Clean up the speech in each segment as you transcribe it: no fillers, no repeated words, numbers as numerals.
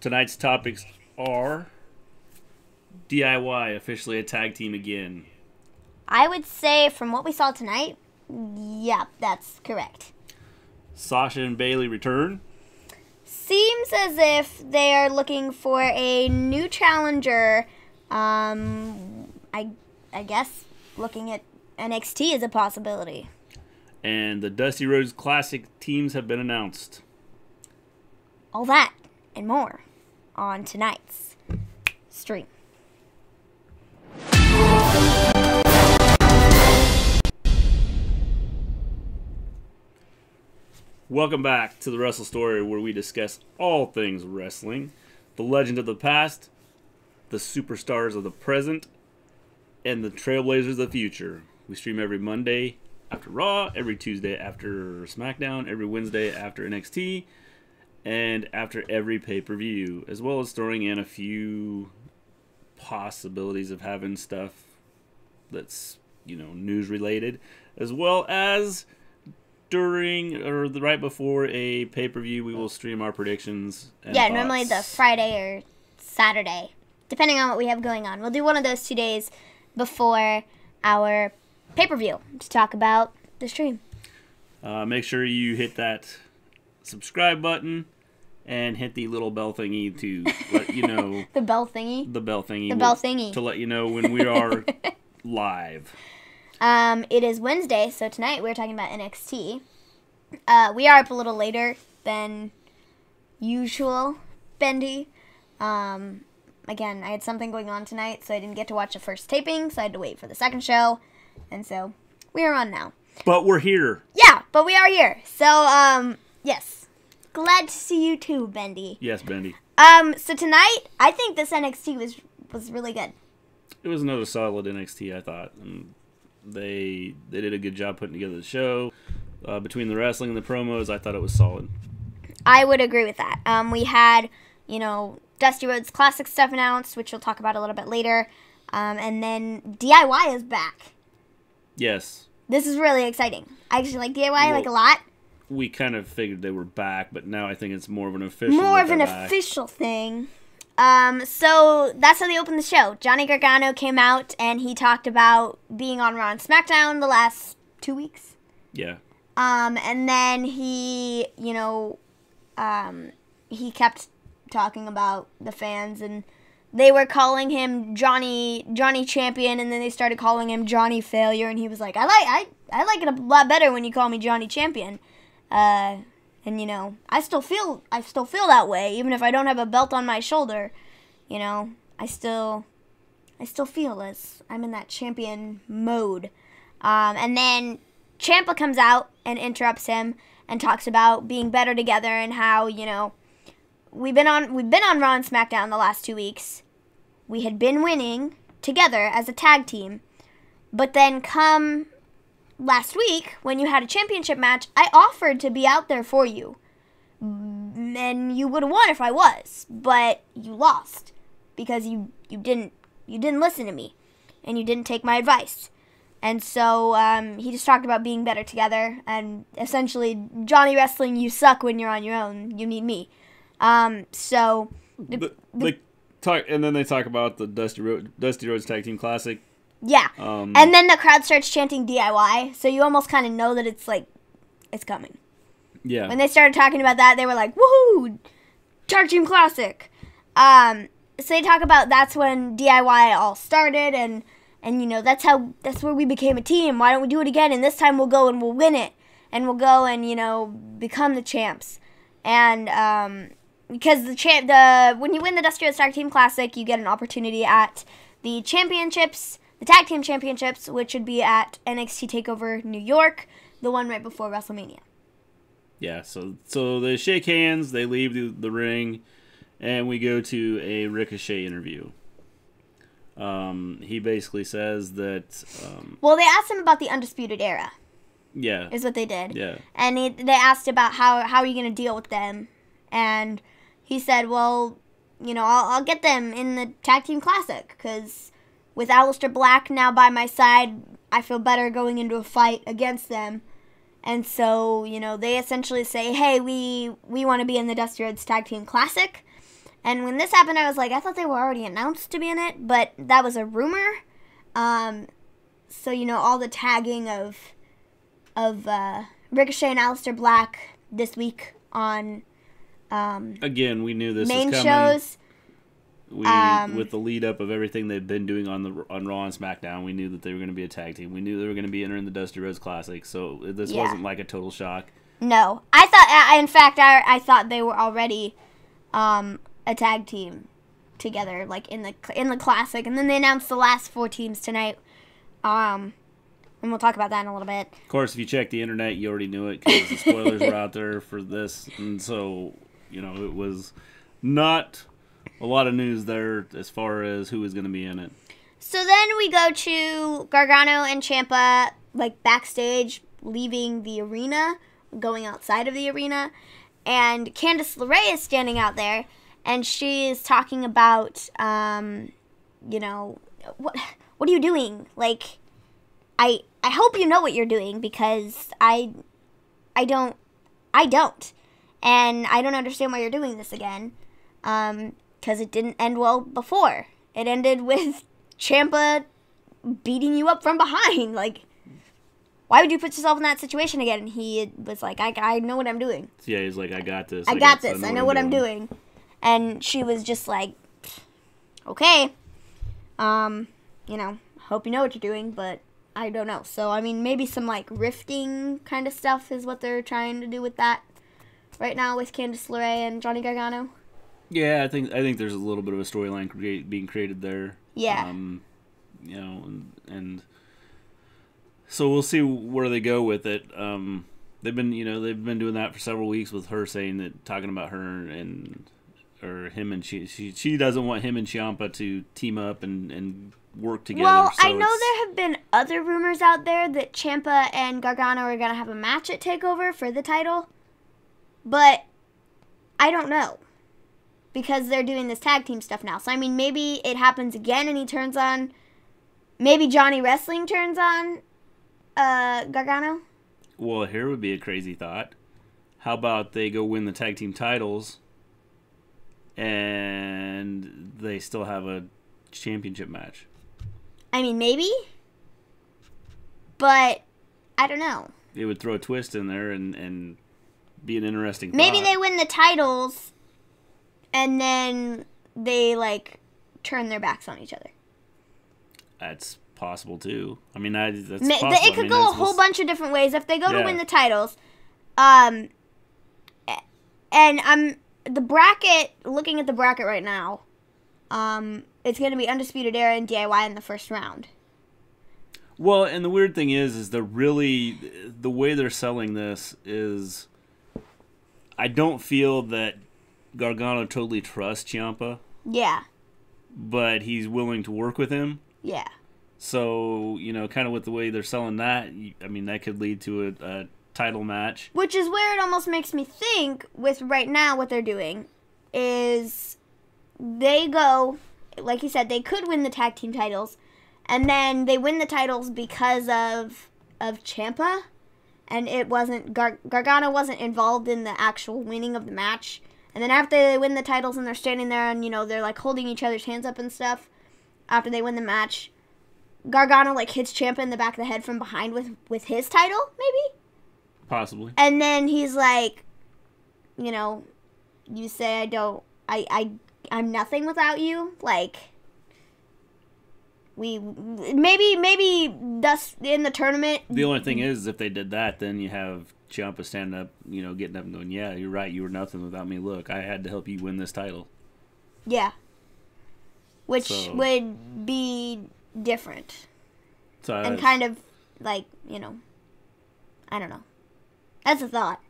Tonight's topics are DIY officially a tag team again. I would say from what we saw tonight, yeah, that's correct. Sasha and Bayley return. Seems as if they are looking for a new challenger. I guess looking at NXT is a possibility. And the Dusty Rhodes Classic teams have been announced. All that and more on tonight's stream. Welcome back to the Wrestle Story, where we discuss all things wrestling, the legend of the past, the superstars of the present, and the trailblazers of the future. We stream every Monday after Raw, every Tuesday after SmackDown, every Wednesday after NXT, and after every pay-per-view, as well as throwing in a few possibilities of having stuff that's, news related, as well as during or right before a pay-per-view, we will stream our predictions. And thoughts. Normally the Friday or Saturday, depending on what we have going on. We'll do one of those 2 days before our pay-per-view to talk about the stream. Make sure you hit that subscribe button and hit the little bell thingy to let you know. The bell thingy? The bell thingy. The bell thingy. To let you know when we are live. It is Wednesday, so tonight we're talking about NXT. We are up a little later than usual, Bendy. Again, I had something going on tonight, so I didn't get to watch the first taping, so I had to wait for the second show, and so we are on now. But we're here. Yeah, but we are here. So, yes. Glad to see you too, Bendy. Yes, Bendy. So tonight, I think this NXT was really good. It was another solid NXT, I thought. And they did a good job putting together the show. Between the wrestling and the promos, I thought it was solid. I would agree with that. We had, Dusty Rhodes Classic stuff announced, which we'll talk about a little bit later. And then DIY is back. Yes. This is really exciting. I actually like DIY a lot. We kind of figured they were back, but now I think it's more of an official official thing. So that's how they opened the show. Johnny Gargano came out and he talked about being on Raw and SmackDown the last 2 weeks. Yeah. And then he kept talking about the fans, and they were calling him Johnny Champion, and then they started calling him Johnny Failure, and he was like, I like it a lot better when you call me Johnny Champion. And I still feel that way, even if I don't have a belt on my shoulder. I still feel as I'm in that champion mode. And then Ciampa comes out and interrupts him and talks about being better together and how, we've been on Raw and SmackDown the last 2 weeks. We had been winning together as a tag team, but then come last week when you had a championship match, I offered to be out there for you, and you would have won if I was, but you lost because you didn't listen to me, and you didn't take my advice. And so he just talked about being better together, and essentially, Johnny Wrestling, you suck when you're on your own. You need me. So and then they talk about the Dusty Rhodes Tag Team Classic. Yeah. And then the crowd starts chanting DIY, so you almost kind of know that it's coming. Yeah. When they started talking about that, they were like, woohoo! Tag Team Classic. So they talk about that's when DIY all started, and that's where we became a team. Why don't we do it again? And this time we'll go and we'll win it. And we'll go and, become the champs. And, because when you win the Dusty Rhodes Tag Team Classic, you get an opportunity at the championships, the Tag Team Championships, which would be at NXT TakeOver New York, the one right before WrestleMania. Yeah, so they shake hands, they leave the ring, and we go to a Ricochet interview. He basically says that... well, they asked him about the Undisputed Era. Yeah. Is what they did. Yeah. And they asked about how are you going to deal with them, and he said, well, I'll get them in the Tag Team Classic, because with Aleister Black now by my side, I feel better going into a fight against them. And so, they essentially say, hey, we want to be in the Dusty Rhodes Tag Team Classic. And when this happened, I was like, I thought they were already announced to be in it, but that was a rumor. So, all the tagging of Ricochet and Aleister Black this week on again, we knew this main was coming. shows. With the lead up of everything they've been doing on Raw and SmackDown, we knew that they were going to be a tag team. We knew they were going to be entering the Dusty Rhodes Classic, so this wasn't like a total shock. No, I thought. In fact, I thought they were already a tag team together, like in the Classic, and then they announced the last 4 teams tonight. And we'll talk about that in a little bit. Of course, if you check the internet, you already knew it because the spoilers were out there for this, and so it was not a lot of news there as far as who was going to be in it. So then we go to Gargano and Ciampa, like backstage, leaving the arena, going outside of the arena, and Candice LeRae is standing out there, and she is talking about, what are you doing? Like, I hope you know what you're doing because I don't, and I don't understand why you're doing this again. Because it didn't end well before. It ended with Ciampa beating you up from behind. Like, why would you put yourself in that situation again? And he was like, I know what I'm doing. Yeah, he's like, I got this. I got this. I know what I'm doing. And she was just like, okay. Hope you know what you're doing, but I don't know. So, I mean, maybe some, like, rifting kind of stuff is what they're trying to do with that right now with Candice LeRae and Johnny Gargano. Yeah, I think there's a little bit of a storyline being created there. Yeah. And so we'll see where they go with it. They've been doing that for several weeks with her talking about her or him and she doesn't want him and Ciampa to team up and work together. Well, so I know there have been other rumors out there that Ciampa and Gargano are going to have a match at TakeOver for the title, but I don't know. Because they're doing this tag team stuff now. So, I mean, maybe it happens again and he turns on... Maybe Johnny Wrestling turns on Gargano? Well, here would be a crazy thought. How about they go win the tag team titles and they still have a championship match? I mean, maybe. But, I don't know. It would throw a twist in there and be an interesting thought. Maybe they win the titles... And then they, like, turn their backs on each other. That's possible, too. I mean, that's possible. It could go a whole bunch of different ways. If they go to win the titles, and I'm looking at the bracket right now, it's going to be Undisputed Era and DIY in the first round. Well, and the weird thing is the way they're selling this is, I don't feel that Gargano totally trusts Ciampa. Yeah. But he's willing to work with him. Yeah. So, kind of with the way they're selling that, I mean, that could lead to a title match. Which is where it almost makes me think, with right now what they're doing, is they go, like you said, they could win the tag team titles, and then they win the titles because of Ciampa, and it wasn't, Gargano wasn't involved in the actual winning of the match. And then after they win the titles and they're standing there and, they're, like, holding each other's hands up and stuff, after they win the match, Gargano, like, hits Ciampa in the back of the head from behind with his title, maybe? Possibly. And then he's like, you say I'm nothing without you. Like, maybe thus in the tournament. The only thing is, if they did that, then you have Ciampa standing up, getting up and going, yeah, you're right, you were nothing without me. Look, I had to help you win this title. Yeah. Which would be different. And kind of, like, I don't know. That's a thought.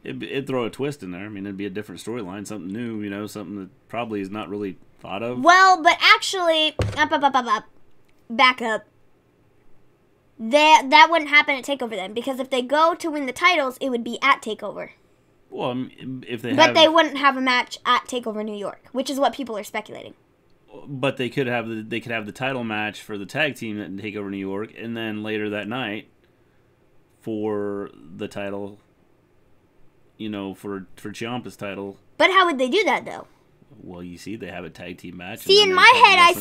It'd throw a twist in there. I mean, it'd be a different storyline, something new, something that probably is not really thought of. Well, but actually, back up. That wouldn't happen at TakeOver then, because if they go to win the titles, it would be at TakeOver. Well, if they But they wouldn't have a match at TakeOver New York, which is what people are speculating. But they could have the title match for the tag team at TakeOver New York, and then later that night for the title, for Ciampa's title. But how would they do that, though? Well, you see, they have a tag team match. See, in my head, I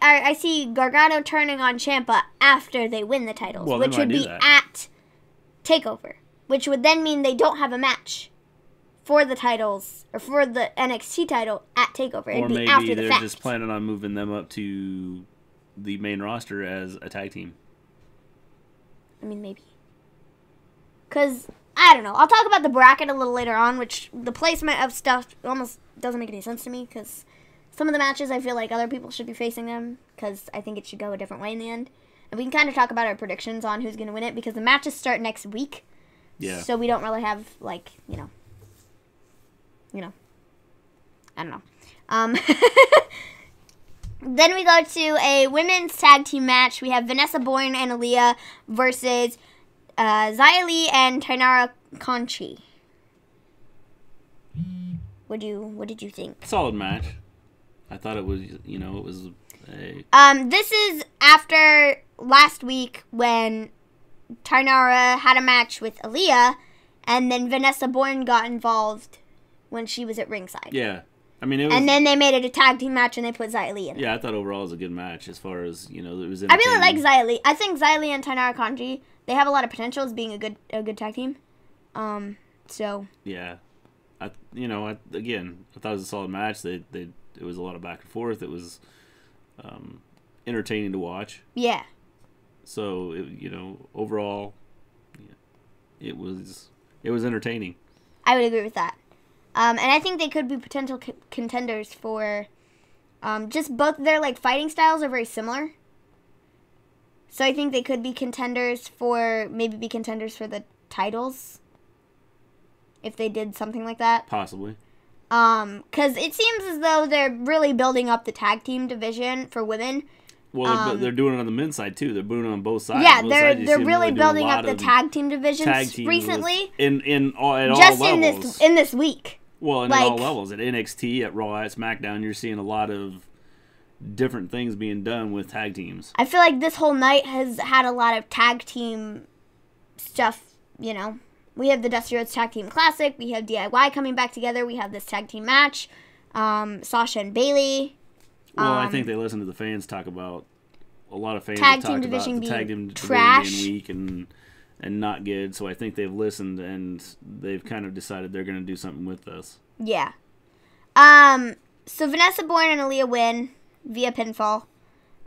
I see Gargano turning on Ciampa after they win the titles, Well, which would be at TakeOver, which would then mean they don't have a match for the titles or for the NXT title at TakeOver. It'd Or be maybe after the they're fact. just planning on moving them up to the main roster as a tag team. I mean, maybe. Because, I don't know. I'll talk about the bracket a little later on, which the placement of stuff almost doesn't make any sense to me, because some of the matches I feel like other people should be facing them, because I think it should go a different way in the end. And we can kind of talk about our predictions on who's going to win it, because the matches start next week. Yeah. So we don't really have, like, you know, I don't know. Then we go to a women's tag team match. We have Vanessa Bourne and Aaliyah versus Xia Li and Tainara Conchi. What did you think? Solid match. I thought it was, it was a... This is after last week when Tainara had a match with Aaliyah, and then Vanessa Bourne got involved when she was at ringside. Yeah. I mean, it was... And then they made it a tag team match, and they put Xia Li in it. Yeah, I thought overall it was a good match as far as, it was I really like Xia Li. I think Xia Li and Tainara Conchi, they have a lot of potential as being a good tag team. So... Yeah. Again, I thought it was a solid match. It was a lot of back and forth. It was entertaining to watch. Yeah. So, overall, it was entertaining. I would agree with that. And I think they could be potential contenders for just both their fighting styles are very similar. So I think they could be contenders for the titles if they did something like that. Possibly. Because it seems as though they're really building up the tag team division for women. Well, but they're doing it on the men's side too. They're doing it on both sides. Yeah, both they're sides, really building up the tag team divisions recently. At all just levels. in this week. Well, at all levels. At NXT, at Raw, at SmackDown, you're seeing a lot of different things being done with tag teams. I feel like this whole night has had a lot of tag team stuff, We have the Dusty Rhodes Tag Team Classic. We have DIY coming back together. We have this tag team match. Sasha and Bayley. Well, I think they listen to the fans talk about, a lot of fans tag talk team about division the tag being team trash. division being weak and not good. So I think they've listened and they've kind of decided they're going to do something with this. Yeah. So Vanessa Bourne and Aaliyah win via pinfall.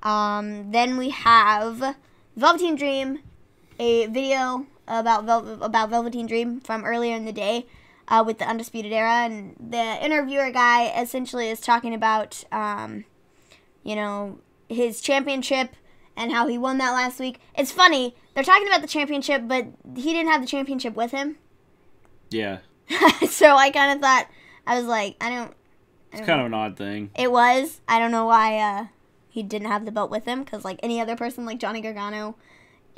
Then we have Velveteen Dream, a video about Velveteen Dream from earlier in the day with the Undisputed Era, and the interviewer guy essentially is talking about his championship and how he won that last week. It's funny, they're talking about the championship, but he didn't have the championship with him. Yeah. So I kind of thought, I was like, It's kind of an odd thing. It was. I don't know why he didn't have the belt with him, because like any other person, like Johnny Gargano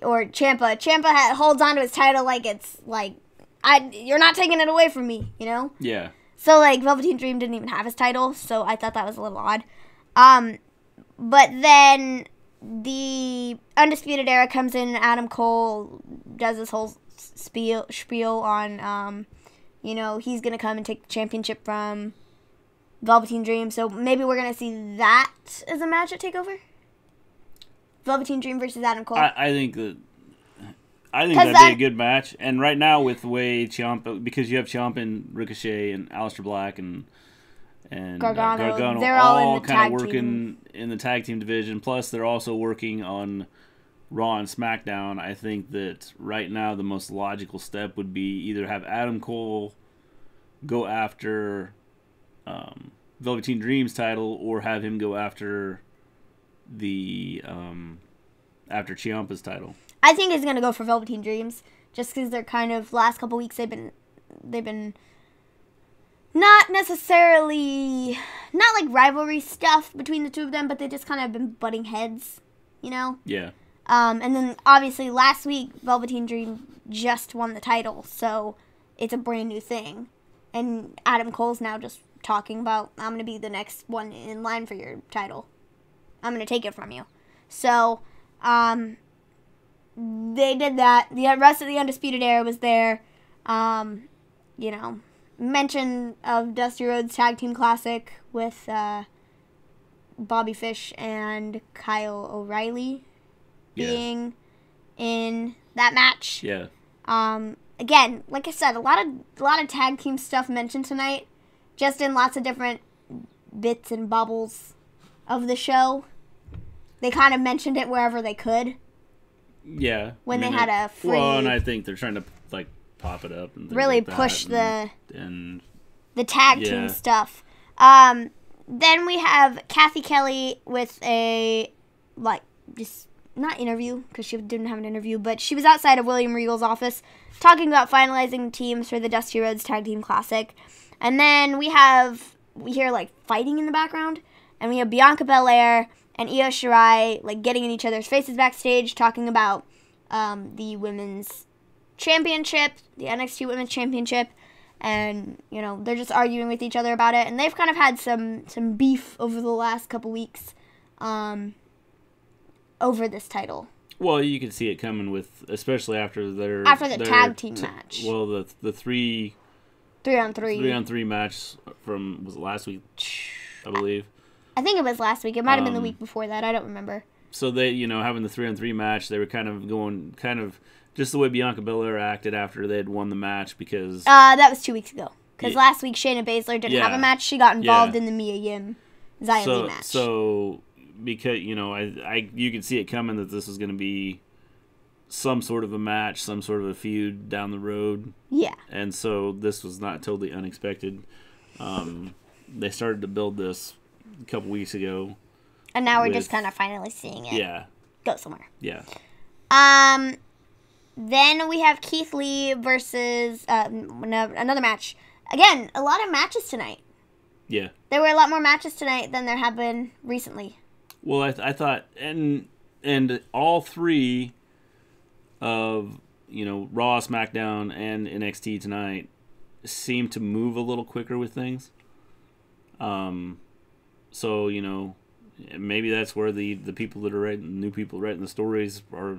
or Ciampa holds on to his title like it's like, you're not taking it away from me, Yeah. So like Velveteen Dream didn't even have his title, so I thought that was a little odd. But then the Undisputed Era comes in, and Adam Cole does this whole spiel on, he's going to come and take the championship from Velveteen Dream. So maybe we're going to see that as a match at TakeOver? Velveteen Dream versus Adam Cole? I think that'd be a good match. And right now with the way Ciampa, because you have Ciampa and Ricochet and Aleister Black and Gargano, they're all in the kind tag of working team. in the tag team division. Plus, they're also working on Raw and SmackDown. I think that right now the most logical step would be either have Adam Cole go after Velveteen Dream's title, or have him go after the after Ciampa's title. I think he's gonna go for Velveteen Dreams, just because they're kind of last couple weeks they've been not necessarily not like rivalry stuff between the two of them, but they just kind of been butting heads, Yeah. And then obviously last week Velveteen Dream just won the title, so it's a brand new thing, and Adam Cole's now just talking about, I'm gonna be the next one in line for your title. I'm gonna take it from you. So, they did that. The rest of the Undisputed Era was there. mention of Dusty Rhodes Tag Team Classic with Bobby Fish and Kyle O'Reilly being in that match. Yeah. Again, like I said, a lot of tag team stuff mentioned tonight, just in lots of different bits and bubbles of the show. They kind of mentioned it wherever they could. Yeah. When they had a free... Well, and I think they're trying to, like, pop it up. And really like push the tag team stuff. Then we have Kathy Kelly with a, like, just... not interview, because she didn't have an interview, but she was outside of William Regal's office talking about finalizing teams for the Dusty Rhodes Tag Team Classic. And then we hear, like, fighting in the background, and we have Bianca Belair and Io Shirai, like, getting in each other's faces backstage, talking about the women's championship, the NXT Women's Championship, and, you know, they're just arguing with each other about it, and they've kind of had some beef over the last couple weeks, over this title. Well, you can see it coming with, especially after their tag team match. Well, the 3-on-3 3-on-3 match from, was it last week, I believe. I think it was last week. It might have been the week before that. I don't remember. So they, you know, having the 3-on-3 match, they were kind of going, just the way Bianca Belair acted after they had won the match, because... that was 2 weeks ago. Because last week Shayna Baszler didn't have a match. She got involved in the Mia Yim Xia Li match. So, because, you know, you could see it coming that this was going to be some sort of a match, some sort of a feud down the road. Yeah. And so this was not totally unexpected. They started to build this a couple weeks ago. And now we're just kind of finally seeing it go somewhere. Yeah. Then we have Keith Lee versus another match. Again, a lot of matches tonight. Yeah. There were a lot more matches tonight than there have been recently. Well, I thought, and all three of, you know, Raw, SmackDown, and NXT tonight seem to move a little quicker with things. So, you know, maybe that's where the people that are writing, new people writing the stories are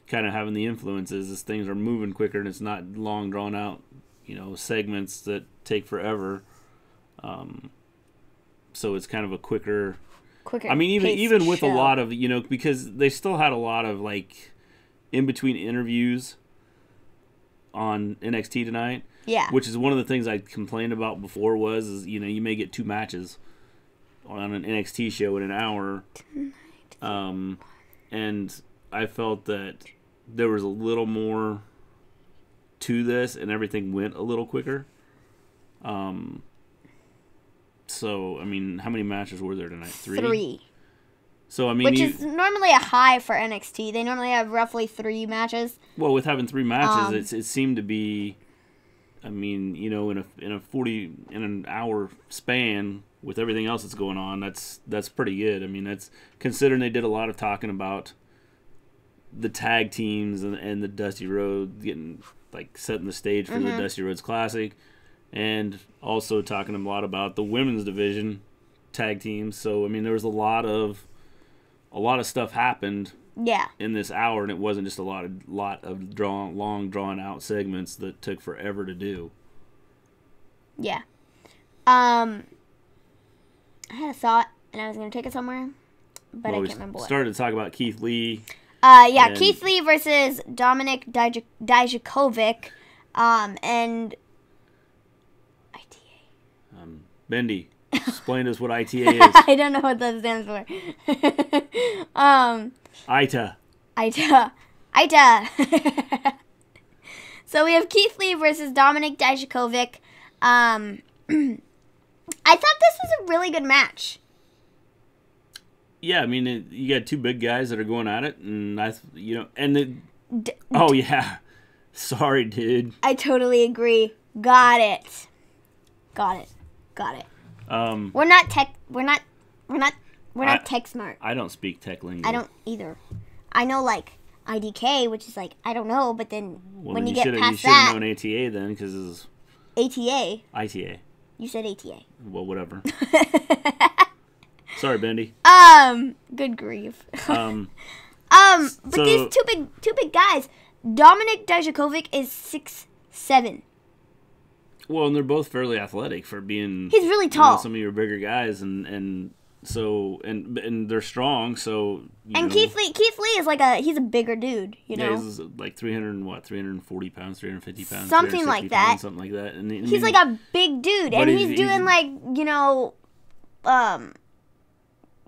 kind of having the influences, as things are moving quicker and it's not long drawn out, you know, segments that take forever. So it's kind of a quicker. I mean, even with show. a lot of, you know, because they still had a lot of, like, in between interviews on NXT tonight. Yeah. Which is one of the things I complained about before is, you know, you may get 2 matches on an NXT show in an hour. And I felt that there was a little more to this and everything went a little quicker. So, I mean, how many matches were there tonight? 3? So, I mean... Which is normally a high for NXT. They normally have roughly 3 matches. Well, with having 3 matches, it seemed to be... I mean, you know, in an hour span with everything else that's going on, that's pretty good. I mean, that's considering they did a lot of talking about the tag teams and the Dusty Rhodes getting, like, setting the stage for the Dusty Rhodes Classic, and also talking a lot about the women's division tag teams. So I mean, there was a lot of stuff happened. Yeah. In this hour, and it wasn't just a lot of long drawn out segments that took forever to do. Yeah. I had a thought, and I was going to take it somewhere, but I can't remember what. Started to talk about Keith Lee. Keith Lee versus Dominik Dijakovic, and ITA. Bendy, explain to us what ITA is. I don't know what that stands for. ITA. So we have Keith Lee versus Dominik Dijakovic. I thought this was a really good match. Yeah, I mean, you got 2 big guys that are going at it, and yeah. Sorry, dude. I totally agree. Got it. We're not tech smart. I don't speak tech lingo. I don't either. I know, like, IDK, which is like, I don't know, but then when you get past that... You should have known ATA then, because it's... ATA? ITA. You said ATA. Well, whatever. Sorry, Bendy. Good grief. But these two big guys. Dominik Dijakovic is 6'7". Well, and they're both fairly athletic for being. He's really tall. Some of your bigger guys, and so and they're strong. So and Keith Lee is he's a bigger dude. Yeah, he's like 340 pounds, 350 pounds, something like that. Pounds, something like that. And he's like a big dude, and he's doing like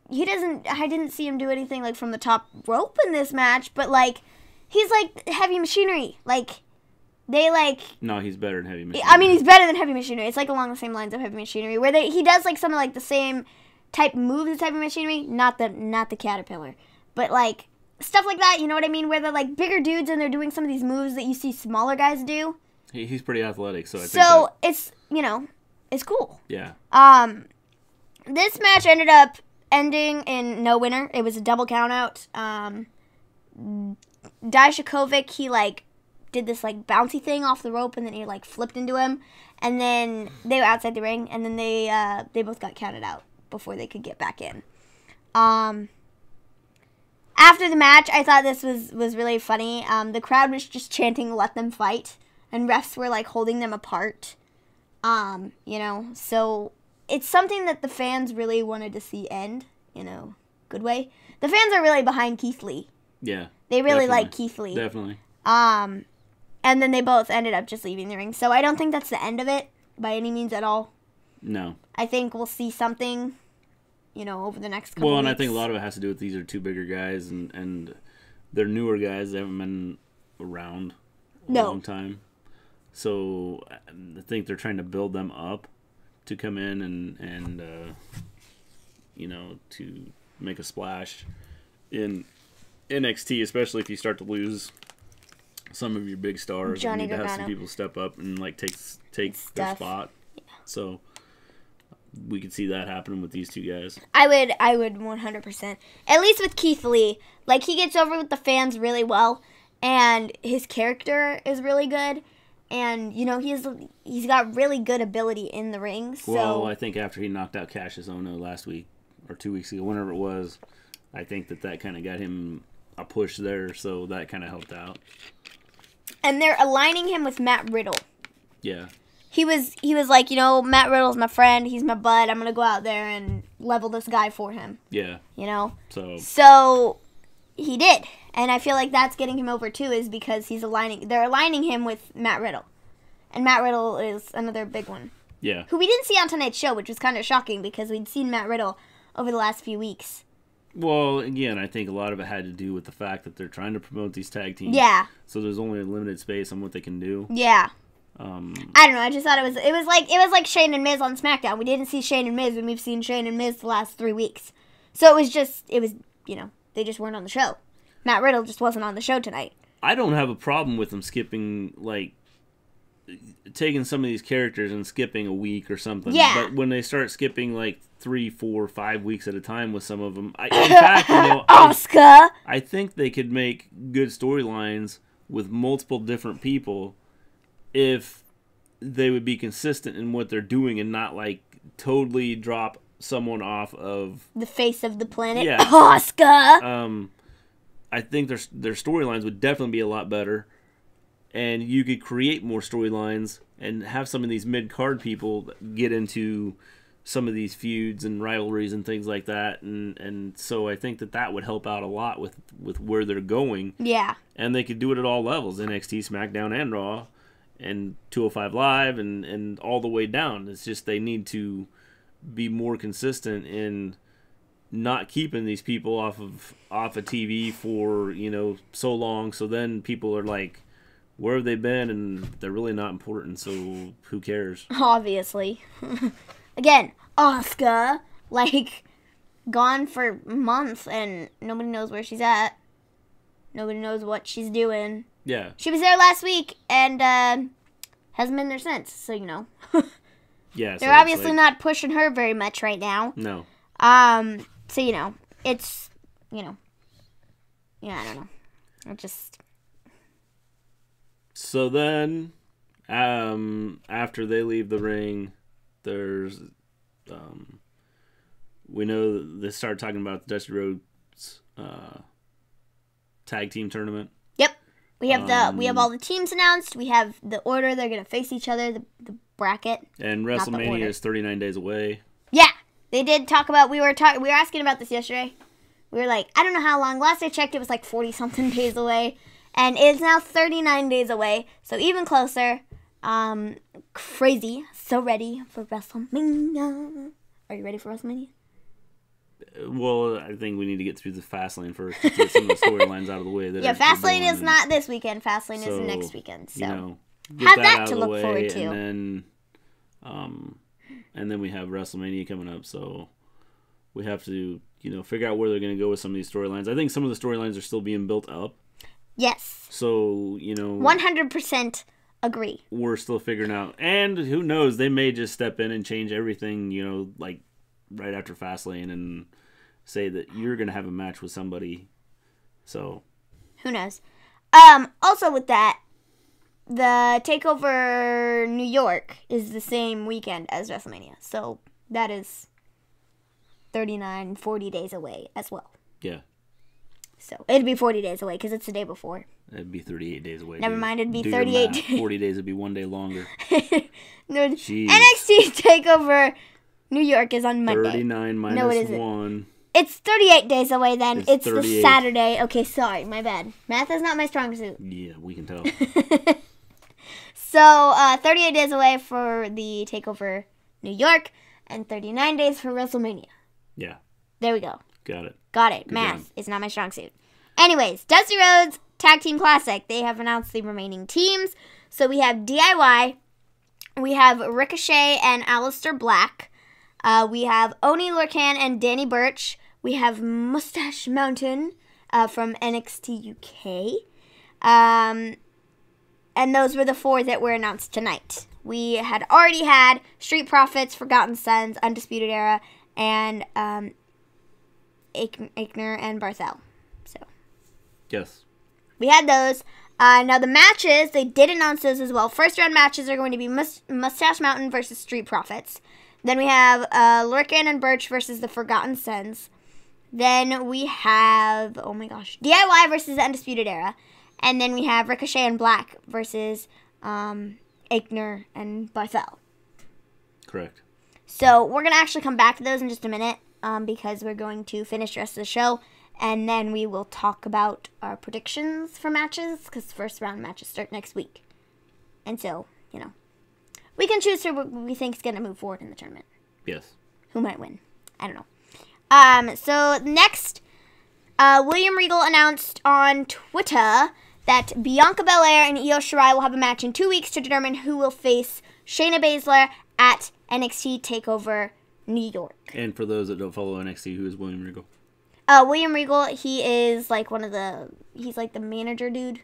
he doesn't. I didn't see him do anything like from the top rope in this match, but like he's like heavy machinery, like. They like. No, he's better than Heavy Machinery. I mean, he's better than Heavy Machinery. It's like along the same lines of Heavy Machinery, where he does like some of like the same type moves as Heavy Machinery, not the Caterpillar, but like stuff like that. You know what I mean? Where they're like bigger dudes and they're doing some of these moves that you see smaller guys do. He's pretty athletic, so I think. So it's it's cool. Yeah. This match ended up ending in no winner. It was a double count out. Dijakovic, he like. Did this like bouncy thing off the rope, and then he like flipped into him, and then they were outside the ring, and then they both got counted out before they could get back in. After the match, I thought this was really funny. The crowd was just chanting "Let them fight," and refs were like holding them apart. So it's something that the fans really wanted to see end. Good way. The fans are really behind Keith Lee. Yeah, they really like Keith Lee. Definitely. And then they both ended up just leaving the ring. So I don't think that's the end of it by any means at all. No. I think we'll see something, over the next couple weeks. And I think a lot of it has to do with these are two bigger guys, and they're newer guys. They haven't been around a long time. So I think they're trying to build them up to come in and to make a splash in NXT, especially if you start to lose some of your big stars. Johnny you need Gargano. to have some people step up and like take their spot. Yeah. So we could see that happening with these two guys. I would 100%. At least with Keith Lee, like he gets over with the fans really well, and his character is really good, and he's got really good ability in the ring. So well, I think after he knocked out Cassius Ohno last week or 2 weeks ago, whenever it was, I think that kind of got him a push there, so that kind of helped out. And they're aligning him with Matt Riddle. Yeah. He was like, Matt Riddle's my friend. He's my bud. I'm going to go out there and level this guy for him. Yeah. So he did. And I feel like that's getting him over, too, is because they're aligning him with Matt Riddle. And Matt Riddle is another big one. Yeah. Who we didn't see on tonight's show, which was kind of shocking because we'd seen Matt Riddle over the last few weeks. Well, again, I think a lot of it had to do with the fact that they're trying to promote these tag teams. Yeah. So there's only a limited space on what they can do. Yeah. I don't know. I just thought it was like Shane and Miz on SmackDown. We didn't see Shane and Miz when we've seen Shane and Miz the last 3 weeks. So they just weren't on the show. Matt Riddle just wasn't on the show tonight. I don't have a problem with them skipping, like, taking some of these characters and skipping a week or something. Yeah. But when they start skipping, like, 3, 4, 5 weeks at a time with some of them, in fact, Oscar! I think they could make good storylines with multiple different people if they would be consistent in what they're doing and not, like, totally drop someone off of the face of the planet. Yeah. Oscar! I think their storylines would definitely be a lot better, and you could create more storylines and have some of these mid-card people get into some of these feuds and rivalries and things like that, and so I think that would help out a lot with where they're going. Yeah. And they could do it at all levels, NXT, SmackDown, and Raw, and 205 Live, and all the way down. It's just they need to be more consistent in not keeping these people off of TV for so long, so then people are like, where have they been? And they're really not important, so who cares? Obviously. Again, Asuka, like, gone for months, and nobody knows where she's at. Nobody knows what she's doing. Yeah. She was there last week, and hasn't been there since, so Yeah. They're obviously not pushing her very much right now. No. So, it's, I don't know. It just... So then, after they leave the ring, there's, we know that they started talking about the Dusty Rhodes tag team tournament. Yep. We have we have all the teams announced. We have the order they're going to face each other. The bracket. And not the WrestleMania order. is 39 days away. Yeah, they did talk about. We were asking about this yesterday. We were like, I don't know how long. Last I checked, it was like 40-something days away, and it's now 39 days away. So even closer. Crazy. So ready for WrestleMania. Are you ready for WrestleMania? Well, I think we need to get through the Fastlane first to get some of the storylines out of the way. Yeah, Fastlane is not this weekend. Fastlane is next weekend. So get have that out to of the look way, forward to. And then we have WrestleMania coming up, so we have to, figure out where they're going to go with some of these storylines. I think some of the storylines are still being built up. Yes. So, 100% agree. We're still figuring out. And who knows, they may just step in and change everything, like right after Fastlane and say that you're going to have a match with somebody. So. Who knows? Also with that, the TakeOver New York is the same weekend as WrestleMania. So that is 39, 40 days away as well. Yeah. So it'd be 40 days away because it's the day before. It'd be 38 days away. Never mind, it'd be 38 days. 40 days would be one day longer. No, Jeez. NXT TakeOver New York is on Monday. 39 minus no, it isn't. 1. It's 38 days away then. It's the 38. Saturday. Okay, sorry, my bad. Math is not my strong suit. Yeah, we can tell. So, 38 days away for the TakeOver New York and 39 days for WrestleMania. Yeah. There we go. Got it. Got it. Good Math job. is not my strong suit. Anyways, Dusty Rhodes Tag Team Classic. They have announced the remaining teams. So we have DIY. We have Ricochet and Aleister Black. We have Oni Lorcan and Danny Burch. We have Mustache Mountain from NXT UK. And those were the 4 that were announced tonight. We had already had Street Profits, Forgotten Sons, Undisputed Era, and Aichner and Barthel. So Yes. we had those. Now the matches, they did announce those as well. First round matches are going to be Mustache Mountain versus Street Profits. Then we have Lorcan and Birch versus the Forgotten Sons. Then we have, DIY versus the Undisputed Era. And then we have Ricochet and Black versus Aichner and Barthel. Correct. So we're going to actually come back to those in just a minute because we're going to finish the rest of the show. And then we will talk about our predictions for matches because first round matches start next week. And so, we can choose who we think is going to move forward in the tournament. Yes. Who might win? I don't know. So next, William Regal announced on Twitter that Bianca Belair and Io Shirai will have a match in 2 weeks to determine who will face Shayna Baszler at NXT TakeOver New York. And for those that don't follow NXT, who is William Regal? William Regal, he is like he's like the manager dude.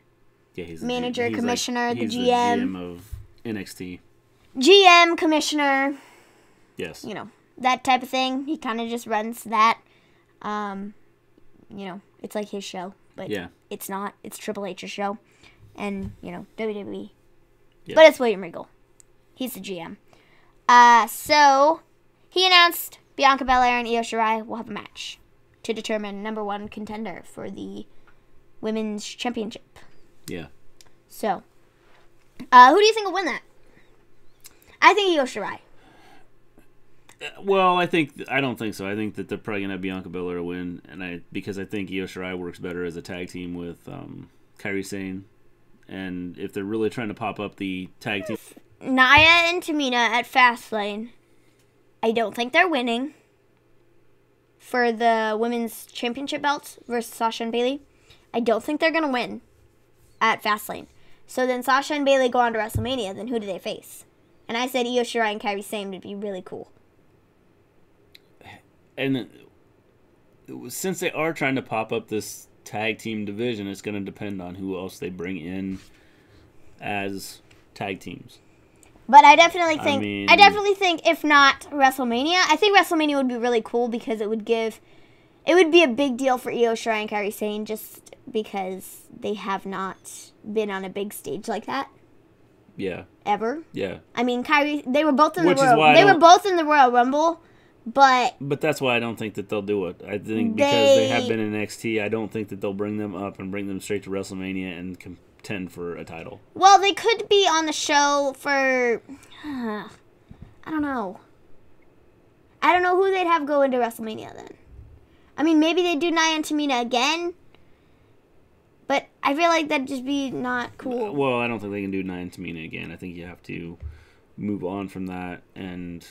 Yeah, he's manager, he's commissioner, like, the he's GM. The GM of NXT. GM, commissioner. Yes. That type of thing. He kind of just runs that. It's like his show, but it's not. It's Triple H's show, and WWE. Yeah. But it's William Regal. He's the GM. So he announced Bianca Belair and Io Shirai will have a match to determine number 1 contender for the Women's Championship. Yeah. So, who do you think will win that? I think Io Shirai. Well, I don't think so. I think that they're probably gonna have Bianca Belair win, because I think Io Shirai works better as a tag team with Kairi Sane, and if they're really trying to pop up the tag team, Nia and Tamina at Fastlane. I don't think they're winning for the Women's Championship belts versus Sasha and Bayley. I don't think they're gonna win at Fastlane. So then Sasha and Bayley go on to WrestleMania. Then who do they face? And I said Io Shirai and Kairi Sane would be really cool. and since they are trying to pop up this tag team division, it's going to depend on who else they bring in as tag teams. But I definitely think, if not WrestleMania, I think WrestleMania would be really cool because it would be a big deal for Io Shirai and Kairi Sane just because they have not been on a big stage like that. Yeah. Ever. Yeah. I mean, they were both in Which the is Royal. why They were both in the Royal Rumble, but that's why I don't think that they'll do it. I think because they have been in NXT, I don't think that they'll bring them up and bring them straight to WrestleMania and contend for a title. Well, they could be on the show for... I don't know. I don't know who they'd have go into WrestleMania then. I mean, maybe they'd do Nia and Tamina again. But I feel like that'd just be not cool. Well, I don't think they can do Nia and Tamina again. I think you have to move on from that and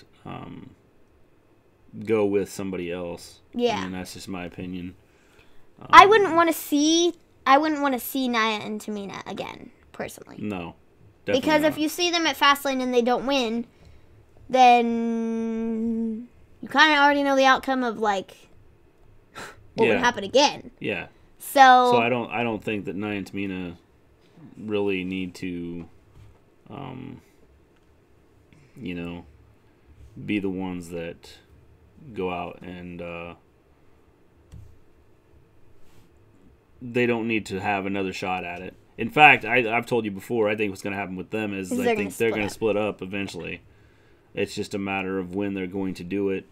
go with somebody else. Yeah. I mean, that's just my opinion. I wouldn't want to see Nia and Tamina again, personally. No. Because if you see them at Fastlane and they don't win, then you kind of already know the outcome of, like, what would happen again. Yeah. So I don't think that Nia and Tamina really need to, be the ones that go out and they don't need to have another shot at it. In fact, I've told you before, I think what's going to happen with them is I think they're going to split up eventually. It's just a matter of when they're going to do it.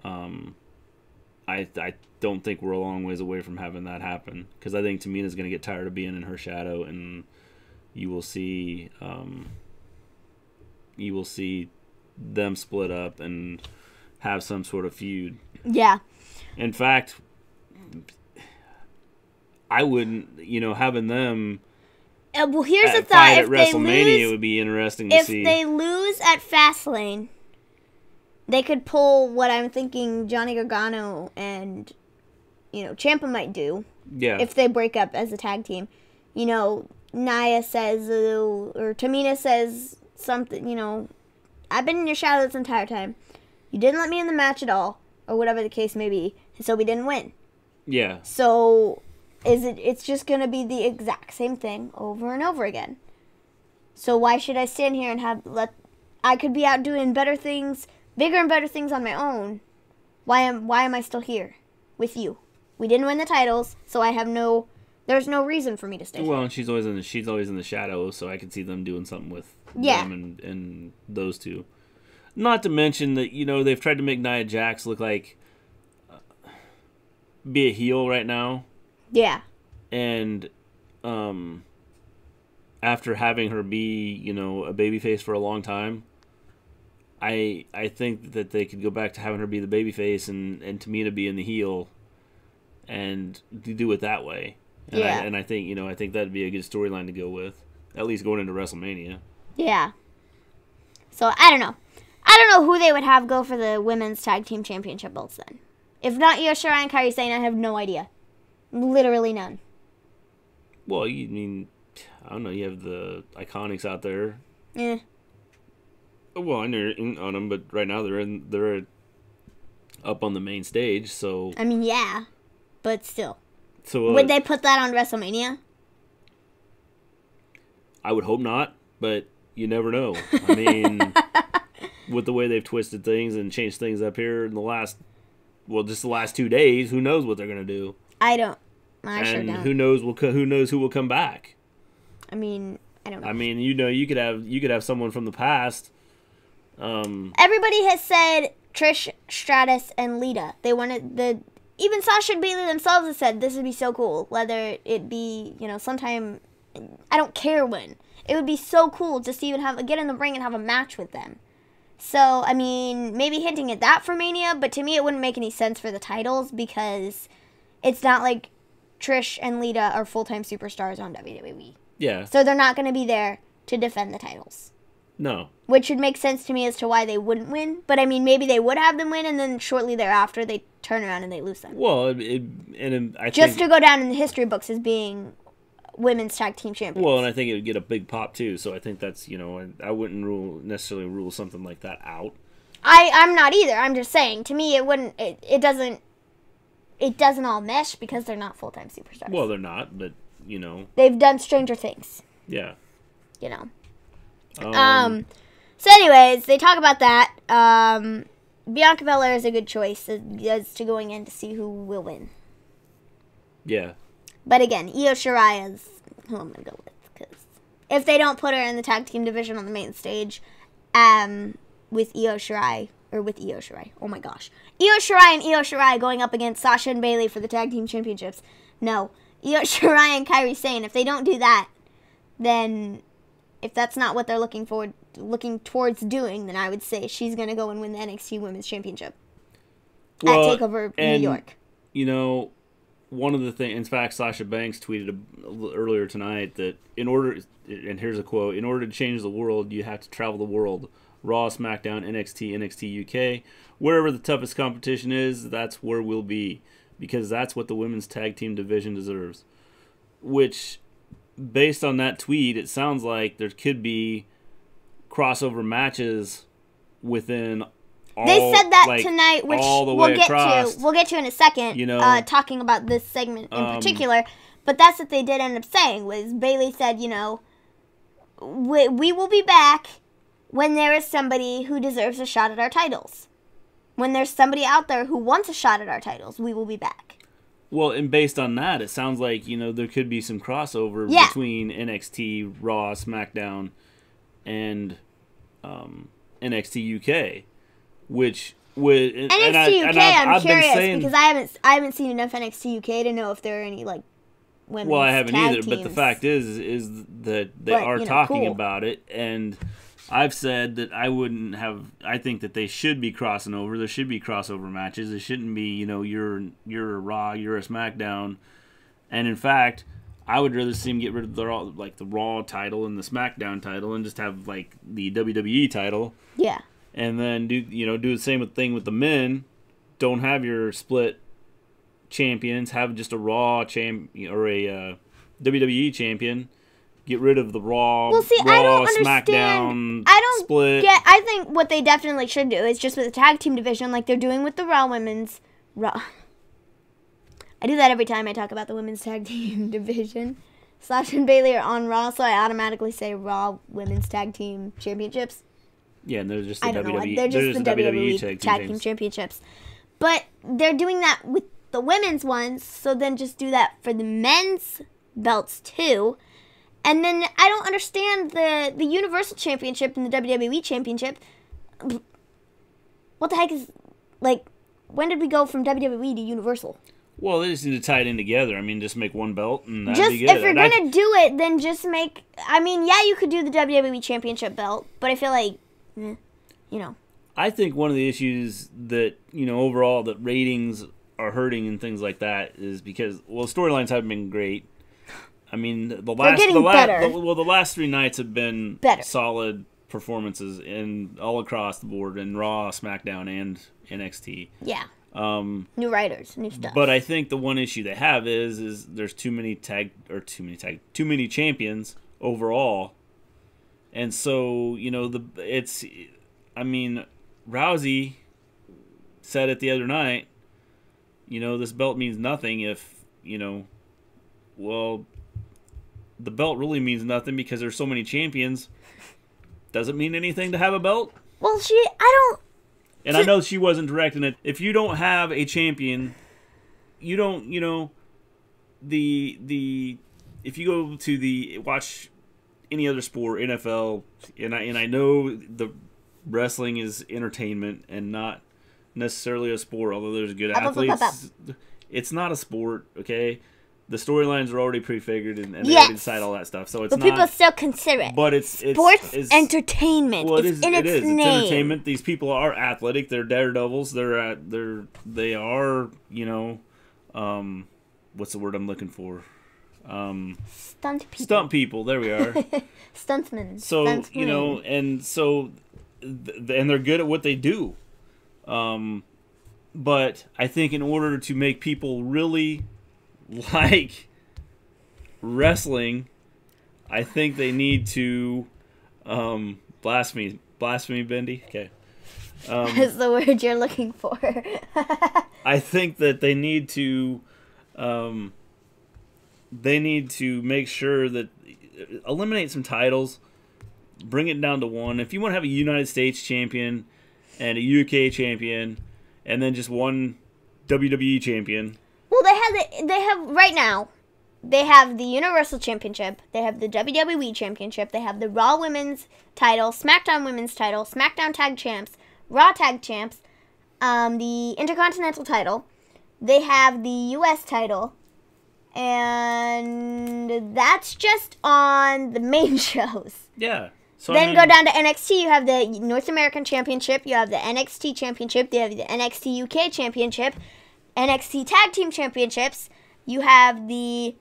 I don't think we're a long ways away from having that happen, because I think Tamina's going to get tired of being in her shadow, and you will see them split up and have some sort of feud. Yeah. In fact, I wouldn't, having them. Well, here's the thought: fight if at WrestleMania, they lose, it would be interesting to see. If they lose at Fastlane, they could pull what I'm thinking Johnny Gargano and Ciampa might do. Yeah. If they break up as a tag team, Nia says or Tamina says something. I've been in your shadow this entire time. You didn't let me in the match at all, or whatever the case may be, so we didn't win. Yeah. So it's just going to be the exact same thing over and over again. So why should I stand here and I could be out doing better things, bigger and better things on my own. Why am I still here with you? We didn't win the titles, so there's no reason for me to stay here. Well, and she's always in the shadow, so I can see them doing something with them and those two. Not to mention that, they've tried to make Nia Jax look like be a heel right now. Yeah. And after having her be, a babyface for a long time, I think that they could go back to having her be the babyface and Tamina be in the heel and do it that way. And I think, I think that'd be a good storyline to go with, at least going into WrestleMania. Yeah. So, I don't know. I don't know who they would have go for the women's tag team championship belts then. If not Io Shirai and Kairi Sane, I have no idea. Literally none. Well, I don't know. You have the Iconics out there. Yeah. Well, I know on them, but right now they're up on the main stage. So I mean, yeah, but still. So would they put that on WrestleMania? I would hope not, but you never know. I mean, with the way they've twisted things and changed things up here in just the last 2 days, who knows what they're gonna do? I sure don't. Who knows who will come back? I mean, I don't know. I mean, you could have someone from the past. Everybody has said Trish Stratus and Lita. They wanted even Sasha and Bayley themselves have said this would be so cool. Whether it be sometime, I don't care when. It would be so cool just to even get in the ring and have a match with them. So I mean, maybe hinting at that for Mania, but to me it wouldn't make any sense for the titles because it's not like Trish and Lita are full-time superstars on WWE. Yeah. So they're not going to be there to defend the titles. No. Which would make sense to me as to why they wouldn't win. But, I mean, maybe they would have them win, and then shortly thereafter they turn around and they lose them. Well, I just to go down in the history books as being women's tag team champions. Well, and I think it would get a big pop, too. So I think that's, I wouldn't necessarily rule something like that out. I'm not either. I'm just saying. To me, it wouldn't. It doesn't all mesh because they're not full-time superstars. Well, they're not, but, they've done stranger things. Yeah. So anyways, they talk about that. Bianca Belair is a good choice as to going in to see who will win. Yeah. But again, Io Shirai is who I'm going to go with. Because if they don't put her in the tag team division on the main stage with Io Shirai, oh my gosh. Io Shirai and Io Shirai going up against Sasha and Bayley for the tag team championships. No. Io Shirai and Kairi Sane, if they don't do that, then if that's not what they're looking towards doing, then I would say she's going to go and win the NXT Women's Championship at TakeOver New York. You know, one of the things, in fact, Sasha Banks tweeted earlier tonight that and here's a quote, in order to change the world, you have to travel the world. Raw, SmackDown, NXT, NXT UK. Wherever the toughest competition is, that's where we'll be. Because that's what the women's tag team division deserves. Which, based on that tweet, it sounds like there could be crossover matches within all, they said that tonight, which we'll get to in a second, you know, talking about this segment in particular. But that's what they did end up saying, was Bayley said, you know, we will be back when there is somebody who deserves a shot at our titles. When there's somebody out there who wants a shot at our titles, we will be back. Well, and based on that, it sounds like, you know, there could be some crossover between NXT, Raw, SmackDown, and NXT UK, which would NXT UK. I'm curious because I haven't seen enough NXT UK to know if there are any like women's. Well, I haven't tag either. teams. But the fact is that they are talking about it, and I've said that I think that they should be crossing over. There should be crossover matches. It shouldn't be, you know, you're a Raw, you're a SmackDown. And in fact, I would rather see them get rid of the Raw title and the SmackDown title and just have like the WWE title. Yeah. And then do the same thing with the men. Don't have your split champions. Have just a Raw champion or a WWE champion. Get rid of the Raw, I don't SmackDown split. I think what they definitely should do is just with the tag team division, like they're doing with the Raw women's. I do that every time I talk about the women's tag team division. Sasha and Bayley are on Raw, so I automatically say Raw women's tag team championships. Yeah, and they're just the WWE. They're just the WWE tag team championships. But they're doing that with the women's ones, so then just do that for the men's belts too. And then I don't understand the Universal Championship and the WWE Championship. What the heck is, like, when did we go from WWE to Universal? Well, they just need to tie it in together. I mean, just make one belt and that'd be good. If you're going to do it, then just make, I mean, yeah, you could do the WWE Championship belt, but I feel like, you know. I think one of the issues that, you know, overall that ratings are hurting and things like that is because, well, storylines haven't been great. I mean, the last 3 nights have been solid performances all across the board in Raw, SmackDown, and NXT. Yeah. New writers, new stuff. But I think the one issue they have is there's too many champions overall, and so you know Rousey said it the other night. You know, this belt means nothing if the belt really means nothing because there's so many champions. Doesn't mean anything to have a belt. Well, I know she wasn't directing it. If you don't have a champion, you don't, if you go to watch any other sport, NFL, and I know the wrestling is entertainment and not necessarily a sport, although there's good athletes. It's not a sport, okay? The storylines are already prefigured, and they already decide all that stuff. So it's not. But people still consider it. But it's sports entertainment. Well, it's in its name. It's entertainment. These people are athletic. They're daredevils. They are. What's the word I'm looking for? Stunt people. Stunt people. There we are. Stuntsmen. So and they're good at what they do. But I think in order to make people really like wrestling, I think they need to blasphemy, Bendy. Okay, that's the word you're looking for. I think that they need to make sure that eliminate some titles, bring it down to one. If you want to have a United States champion and a UK champion, and then just one WWE champion. Well, they have right now. They have the Universal Championship. They have the WWE Championship. They have the Raw Women's title, SmackDown Women's title, SmackDown Tag Champs, Raw Tag Champs, the Intercontinental title. They have the U.S. title, And that's just on the main shows. Yeah. So Then go down to NXT. You have the North American Championship. You have the NXT Championship. You have the NXT UK Championship. NXT Tag Team Championships. You have the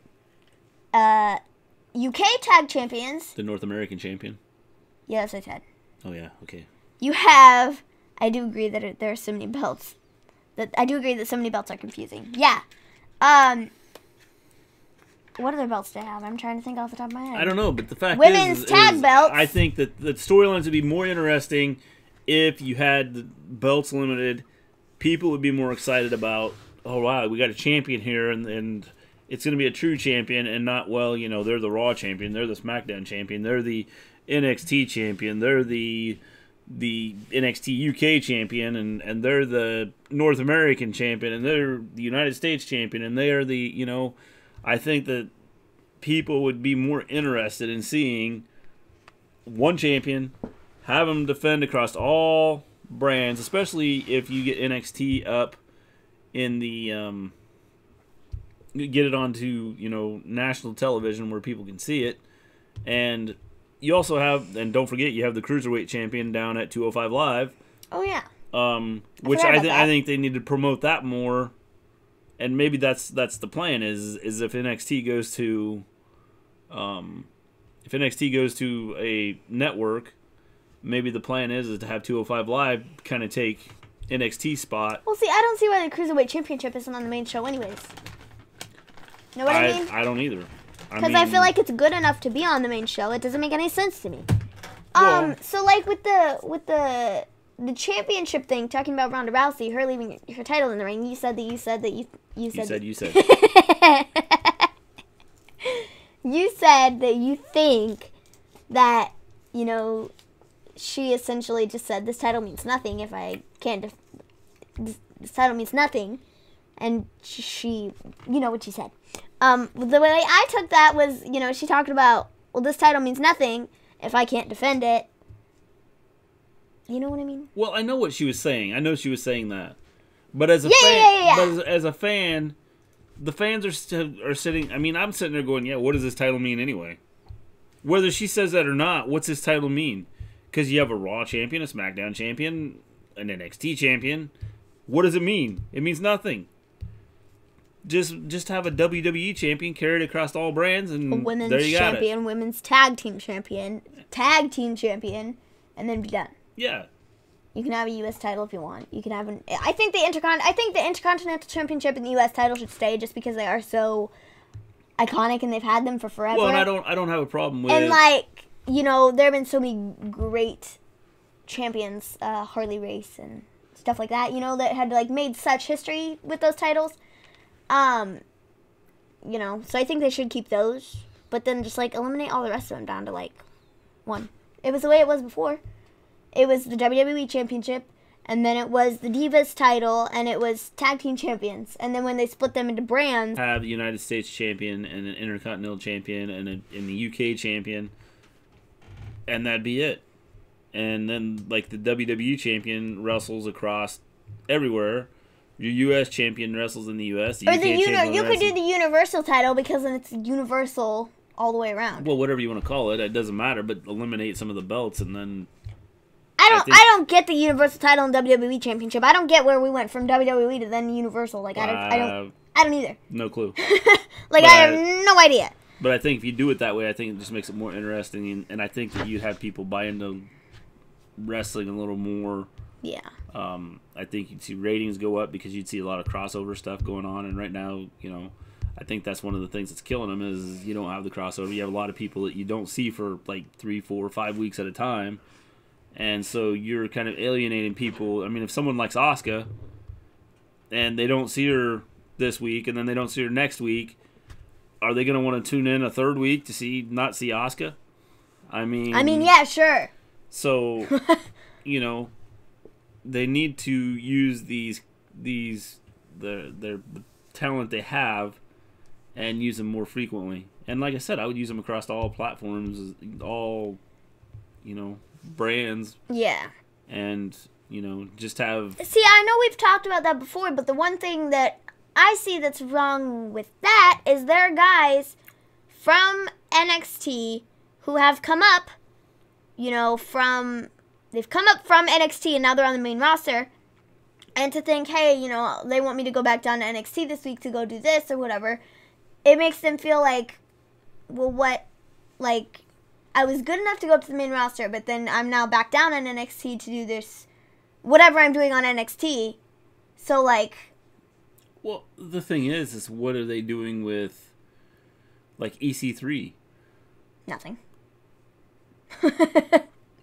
UK Tag Champions. The North American Champion. Yeah, that's what I said. Oh, yeah. Okay. You have... I do agree that there are so many belts. I do agree that so many belts are confusing. Yeah. What other belts do I have? I'm trying to think off the top of my head. I don't know, but the fact Women's tag belts. I think that the storylines would be more interesting if you had the belts limited. People would be more excited about, oh, wow, we got a champion here, and it's going to be a true champion, and not, well, you know, they're the Raw champion, they're the SmackDown champion, they're the NXT champion, they're the NXT UK champion, and they're the North American champion, and they're the United States champion, and they are the, you know... I think that people would be more interested in seeing one champion, have them defend across all brands, especially if you get NXT up in the, get it onto, you know, national television where people can see it. And you also have, and don't forget, you have the Cruiserweight champion down at 205 Live. Oh, yeah. Which I think they need to promote that more. And maybe that's the plan is if NXT goes to a network, maybe the plan is to have 205 Live kind of take NXT spot. Well, see, I don't see why the Cruiserweight Championship isn't on the main show anyways. You know what I mean? I don't either. Because I feel like it's good enough to be on the main show. It doesn't make any sense to me. Well, So like with the championship thing, talking about Ronda Rousey, her leaving her title in the ring, you said. You said. You said that you think that, you know, she essentially just said, this title means nothing if I can't, this title means nothing. And she, you know what she said. The way I took that was, you know, she talked about, well, this title means nothing if I can't defend it. You know what I mean? Well, I know what she was saying. I know she was saying that. But as a But as a fan, the fans are sitting. I mean, I'm sitting there going, "Yeah, what does this title mean anyway?" Whether she says that or not, what's this title mean? Because you have a Raw champion, a SmackDown champion, an NXT champion. What does it mean? It means nothing. Just have a WWE champion carried across all brands, and a women's there you champion, got it. Women's tag team champion, and then be done. Yeah. You can have a U.S. title if you want. You can have an. I think the Intercontinental Championship and the U.S. title should stay just because they are so iconic and they've had them for forever. Well, and I don't have a problem with. And like, you know, there have been so many great champions, Harley Race and stuff like that. You know, that had like made such history with those titles. You know, so I think they should keep those, but then just like eliminate all the rest of them down to like one. It was the way it was before. It was the WWE Championship, and then it was the Divas title, and it was Tag Team Champions. And then when they split them into brands... Have the United States Champion and an Intercontinental Champion and the UK Champion, and that'd be it. And then, like, the WWE Champion wrestles across everywhere. Your U.S. Champion wrestles in the U.S. You could do the Universal title because then it's universal all the way around. Well, whatever you want to call it, it doesn't matter, but eliminate some of the belts and then... I don't get the Universal title and WWE Championship. I don't get where we went from WWE to then Universal. Like I don't either. No clue. I have no idea. But I think if you do it that way, I think it just makes it more interesting, and I think that you'd have people buy into wrestling a little more. Yeah. I think you'd see ratings go up because you'd see a lot of crossover stuff going on, and right now, you know, I think that's one of the things that's killing them is you don't have the crossover. You have a lot of people that you don't see for like 3, 4, 5 weeks at a time. And so you're kind of alienating people. I mean, if someone likes Asuka and they don't see her this week and then they don't see her next week, are they going to want to tune in a third week to not see Asuka? I mean, yeah, sure. So, you know, they need to use the talent they have and use them more frequently. And like I said, I would use them across all platforms, all, you know, brands. Yeah. And, you know, just have... See, I know we've talked about that before, but the one thing that I see that's wrong with that is there are guys from NXT who have come up, they've come up from NXT and now they're on the main roster. And to think, hey, they want me to go back down to NXT this week to go do this or whatever, it makes them feel like, well, what, like, I was good enough to go up to the main roster, but then I'm now back down on NXT to do this, whatever I'm doing on NXT. So, like... Well, the thing is what are they doing with, like, EC3? Nothing.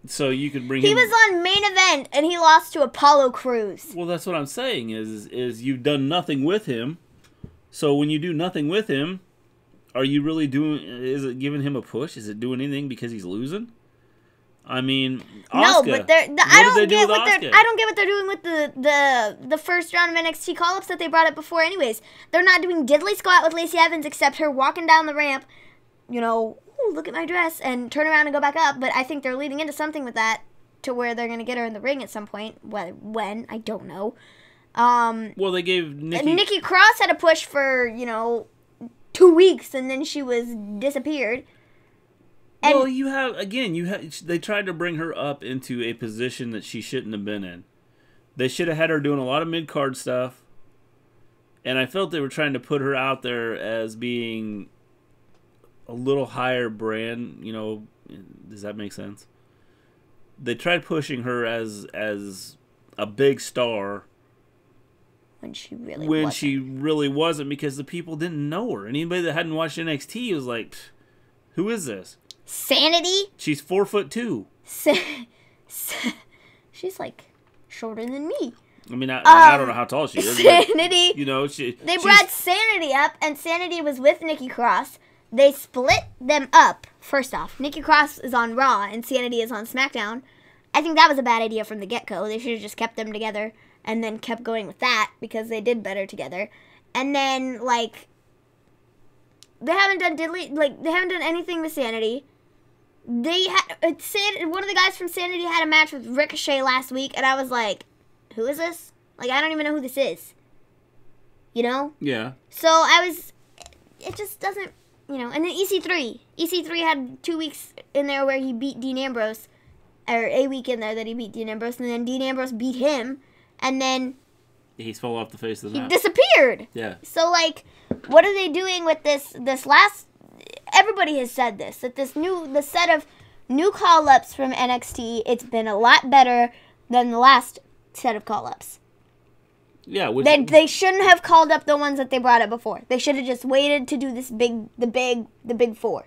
So you could bring He him... was on Main Event, and he lost to Apollo Crews. Well, that's what I'm saying, is you've done nothing with him. So when you do nothing with him, are you really doing... Is it giving him a push? Is it doing anything because he's losing? I mean, Asuka. No, but I don't get what they're doing with the first round of NXT call-ups that they brought up before anyways. They're not doing diddly squat with Lacey Evans except her walking down the ramp, ooh, look at my dress, and turn around and go back up. But I think they're leading into something with that to where they're going to get her in the ring at some point. When, I don't know. Well, they gave Nikki Cross had a push for, 2 weeks, and then she was disappeared. And well, they tried to bring her up into a position that she shouldn't have been in. They should have had her doing a lot of mid-card stuff. And I felt they were trying to put her out there as being a little higher brand, does that make sense? They tried pushing her as a big star when she really wasn't because the people didn't know her. Anybody that hadn't watched NXT was like, who is this? Sanity? She's 4'2". She's like shorter than me. I mean, I don't know how tall she is. Sanity. But, they brought Sanity up, and Sanity was with Nikki Cross. They split them up. First off, Nikki Cross is on Raw, and Sanity is on SmackDown. I think that was a bad idea from the get-go. They should have just kept them together and then kept going with that because they did better together. And then, they haven't done anything with Sanity. One of the guys from Sanity had a match with Ricochet last week, and I was like, who is this? I don't even know who this is. Yeah. So it just doesn't, and then EC3. EC3 had 2 weeks in there where he beat Dean Ambrose, or a week in there that he beat Dean Ambrose, and then Dean Ambrose beat him, and then... He's fell off the face of the map. He disappeared. Yeah. So, what are they doing with this last... Everybody has said this, that the set of new call-ups from NXT, it's been a lot better than the last set of call-ups. Yeah. They shouldn't have called up the ones that they brought up before. They should have just waited to do the big four.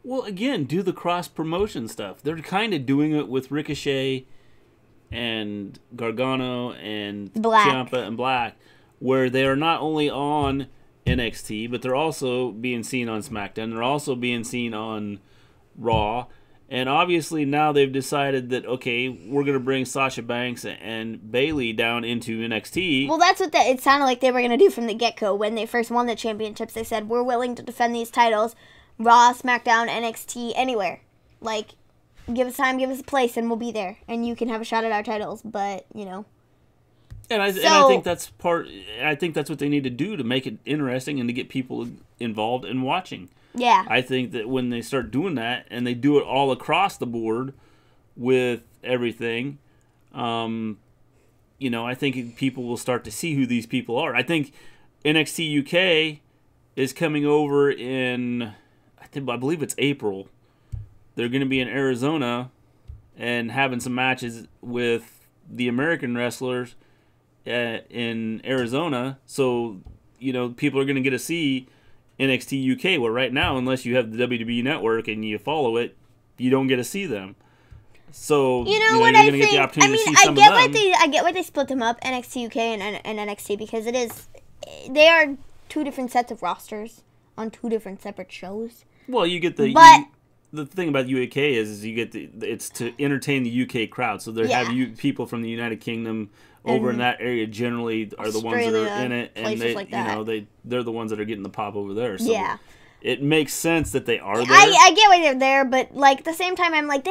Well, again, do the cross-promotion stuff. They're kind of doing it with Ricochet and Gargano and Ciampa and Black, where they are not only on NXT, but they're also being seen on SmackDown. They're also being seen on Raw. And obviously now they've decided that, okay, we're going to bring Sasha Banks and Bayley down into NXT. Well, that's what it sounded like they were going to do from the get-go. When they first won the championships, they said, we're willing to defend these titles, Raw, SmackDown, NXT, anywhere. Give us time, give us a place, and we'll be there. And you can have a shot at our titles, but, And I think that's I think that's what they need to do to make it interesting and to get people involved in watching. Yeah. I think that when they start doing that and they do it all across the board with everything, I think people will start to see who these people are. I think NXT UK is coming over in, I believe it's April. They're going to be in Arizona and having some matches with the American wrestlers in Arizona, so people are going to get to see NXT UK. Well, right now, unless you have the WWE Network and you follow it, you don't get to see them. So you're going to get the opportunity to see some of them. I get why they split them up, NXT UK and NXT, because they are two different sets of rosters on two different separate shows. Well, you get the thing about UK is you get it's to entertain the UK crowd. So they have people from the United Kingdom over in that area generally are the ones that are in it, and they're the ones that are getting the pop over there. So it makes sense that they are there. I get why they're there, but at the same time, I'm like,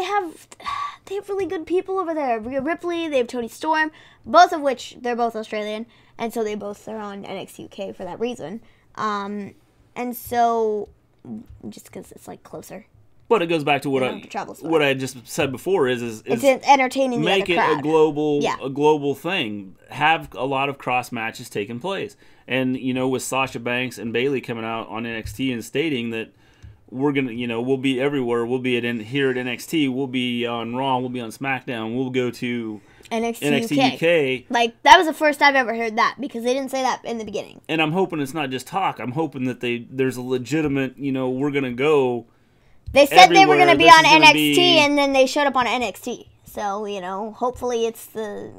they have really good people over there. Rhea Ripley, they have Toni Storm, both of which, they're both Australian, and so they both are on NXT UK for that reason. And so, just because it's, like, closer. But it goes back to what I just said before is it's entertaining the make other it crowd. a global thing. Have a lot of cross matches taking place. And, you know, with Sasha Banks and Bayley coming out on NXT and stating that we're going to, you know, we'll be everywhere. We'll be here at NXT. We'll be on Raw. We'll be on SmackDown. We'll go to NXT UK. Like, that was the first I've ever heard that, because they didn't say that in the beginning. And I'm hoping it's not just talk. I'm hoping that there's a legitimate, you know, we're going to go. They said they were going to be on NXT, and then they showed up on NXT. So, you know, hopefully it's the...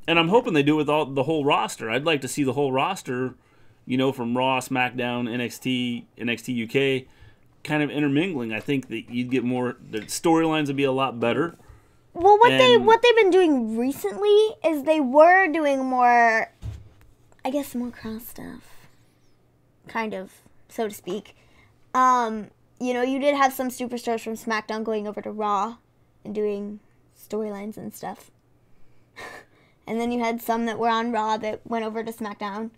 And I'm hoping they do it with the whole roster. I'd like to see the whole roster, you know, from Raw, SmackDown, NXT UK, kind of intermingling. I think that you'd get more... The storylines would be a lot better. Well, what they've been doing recently is they were doing more, I guess, more cross stuff. Kind of, so to speak. You know, you did have some superstars from SmackDown going over to Raw and doing storylines and stuff. And then you had some that were on Raw that went over to SmackDown.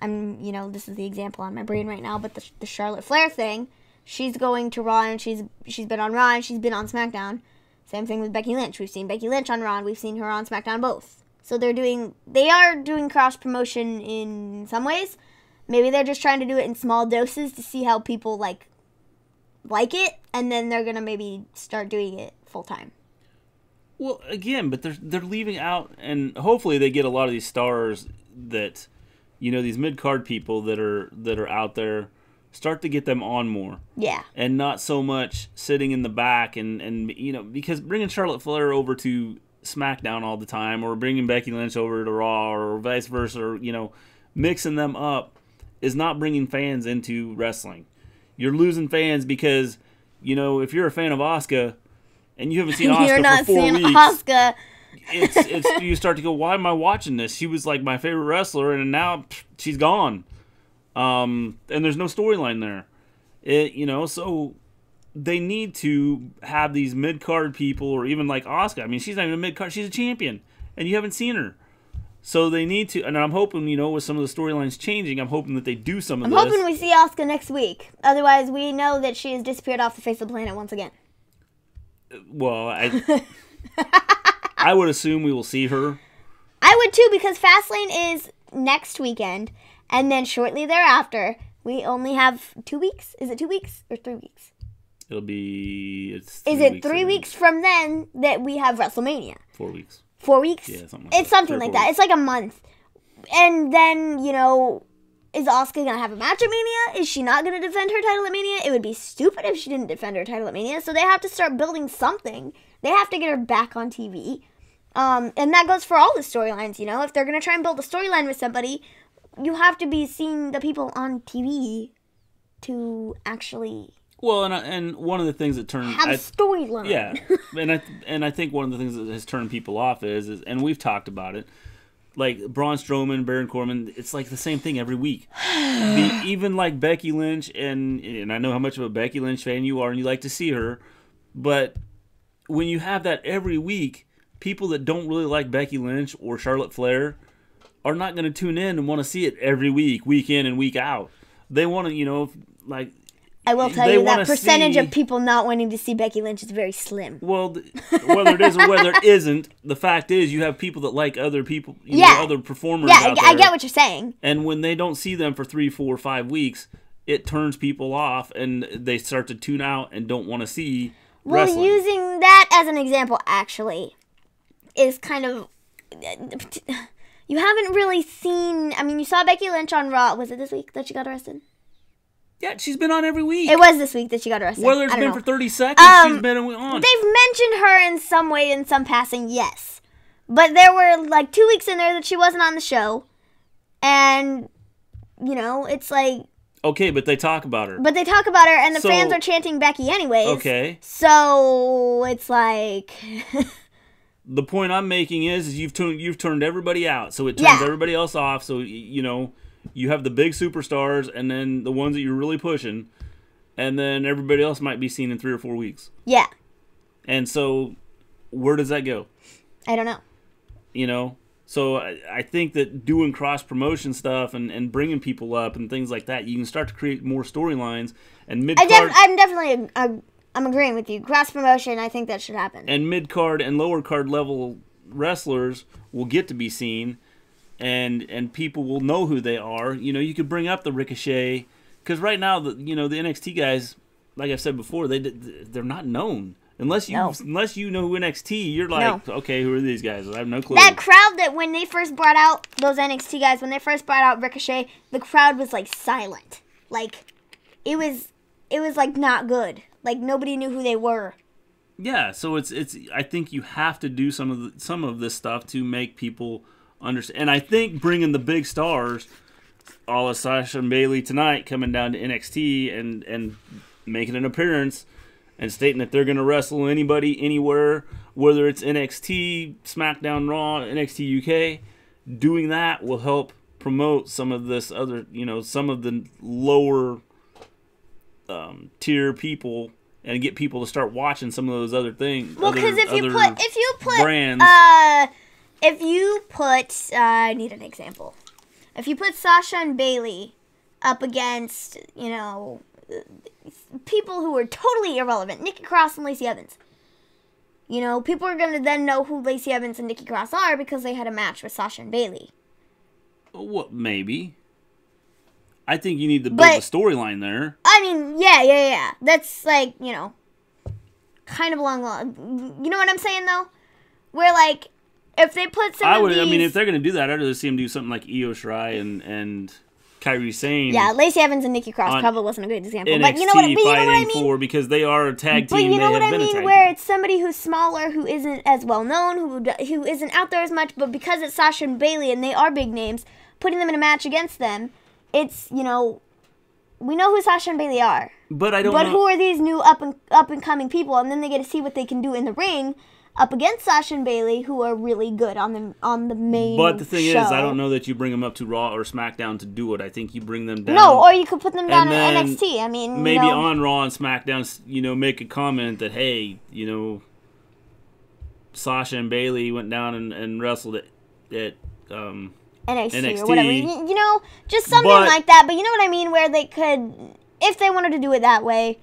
You know, this is the example on my brain right now, but the Charlotte Flair thing, she's going to Raw and she's been on Raw and she's been on SmackDown. Same thing with Becky Lynch. We've seen Becky Lynch on Raw and we've seen her on SmackDown both. So they are doing cross promotion in some ways. Maybe they're just trying to do it in small doses to see how people like it, and then they're gonna maybe start doing it full time. Well, again, but they're leaving out, and hopefully they get a lot of these stars that, you know, these mid card people that are out there, start to get them on more. Yeah. And not so much sitting in the back and you know, because bringing Charlotte Flair over to SmackDown all the time, or bringing Becky Lynch over to Raw, or vice versa, or, you know, mixing them up is not bringing fans into wrestling. You're losing fans because, you know, if you're a fan of Asuka and you haven't seen Asuka for 4 weeks, Asuka. it's you start to go, why am I watching this? She was like my favorite wrestler, and now she's gone. And there's no storyline there. You know, so they need to have these mid card people, or even like Asuka. I mean, she's not even a mid card; she's a champion, and you haven't seen her. So they need to, and I'm hoping, you know, with some of the storylines changing, I'm hoping that they do some of this. I'm hoping we see Asuka next week. Otherwise, we know that she has disappeared off the face of the planet once again. Well, I would assume we will see her. I would too, because Fastlane is next weekend, and then shortly thereafter, we only have 2 weeks. Is it 2 weeks or 3 weeks? It'll be... Is it 3 weeks from then that we have WrestleMania? 4 weeks. 4 weeks? Yeah, something like that. It's something like that. It's like a month. And then, you know, is Asuka going to have a match at Mania? Is she not going to defend her title at Mania? It would be stupid if she didn't defend her title at Mania. So they have to start building something. They have to get her back on TV. And that goes for all the storylines, you know. If they're going to try and build a storyline with somebody, you have to be seeing the people on TV to actually... Well, and one of the things that turned... Have a storyline. Yeah, and I think one of the things that has turned people off is, and we've talked about it, like Braun Strowman, Baron Corbin, it's like the same thing every week. Even like Becky Lynch, and I know how much of a Becky Lynch fan you are, and you like to see her, but when you have that every week, people that don't really like Becky Lynch or Charlotte Flair are not going to tune in and want to see it every week, week in and week out. They want to, you know, like... I will tell you that percentage of people not wanting to see Becky Lynch is very slim. Well, whether it is or whether it isn't, the fact is you have people that like other people, you know, other performers out there. I get what you're saying. And when they don't see them for 3, 4, 5 weeks, it turns people off and they start to tune out and don't want to see wrestling. Well, using that as an example, actually, is kind of... You haven't really seen... I mean, you saw Becky Lynch on Raw. Was it this week that she got arrested? Yeah, she's been on every week. It was this week that she got arrested. Whether it's been for 30 seconds, she's been on. They've mentioned her in some way, in some passing, yes. But there were like 2 weeks in there that she wasn't on the show. And, you know, it's like... Okay, but they talk about her. But they talk about her, and the fans are chanting Becky anyways. Okay. So, it's like... The point I'm making is you've turned everybody out. So it turns everybody else off. So, you know... You have the big superstars, and then the ones that you're really pushing, and then everybody else might be seen in 3 or 4 weeks. Yeah. And so where does that go? I don't know. You know? So I think that doing cross-promotion stuff and bringing people up and things like that, you can start to create more storylines. And mid-card... I'm definitely... I'm agreeing with you. Cross-promotion, I think that should happen. And mid-card and lower-card level wrestlers will get to be seen, and people will know who they are. You know, you could bring up the Ricochet, because right now, the NXT guys, like I've said before, they're not known. Unless you know who NXT, you're like, okay, who are these guys? I have no clue. That crowd that when they first brought out those NXT guys, when they first brought out Ricochet, the crowd was like silent. Like it was like not good. Like nobody knew who they were. Yeah, so it's I think you have to do some of this stuff to make people understand. And I think bringing the big stars, all of Sasha and Bayley tonight, coming down to NXT and making an appearance. And stating that they're going to wrestle anybody, anywhere, whether it's NXT, SmackDown, Raw, NXT UK. Doing that will help promote some of this other, some of the lower tier people and get people to start watching some of those other things. Well, because if you put brands, I need an example. If you put Sasha and Bayley up against, people who are totally irrelevant, Nikki Cross and Lacey Evans. People are going to then know who Lacey Evans and Nikki Cross are because they had a match with Sasha and Bayley. Well, maybe. I think you need to build a storyline there. I mean, yeah. That's like, kind of along the... You know what I'm saying, though? Where, like, if they put some of these... I mean, if they're going to do that, I'd rather see them do something like Io Shirai and Kairi Sane. Yeah, Lacey Evans and Nikki Cross probably wasn't a good example. NXT but you know what I mean? Because they are a tag team. But you know what I mean? Where Where it's somebody who's smaller, who isn't as well known, who isn't out there as much, but because it's Sasha and Bayley and they are big names, putting them in a match against them, it's, we know who Sasha and Bayley are. But I don't know. But who are these new up and coming people? And then they get to see what they can do in the ring up against Sasha and Bayley, who are really good on the main show. But the thing is, I don't know that you bring them up to Raw or SmackDown to do it. I think you bring them down. No, or you could put them down in NXT. I mean, maybe on Raw and SmackDown, make a comment that, hey, Sasha and Bayley went down and wrestled at NXT or whatever. Just something like that. But you know what I mean? Where they could, if they wanted to do it that way.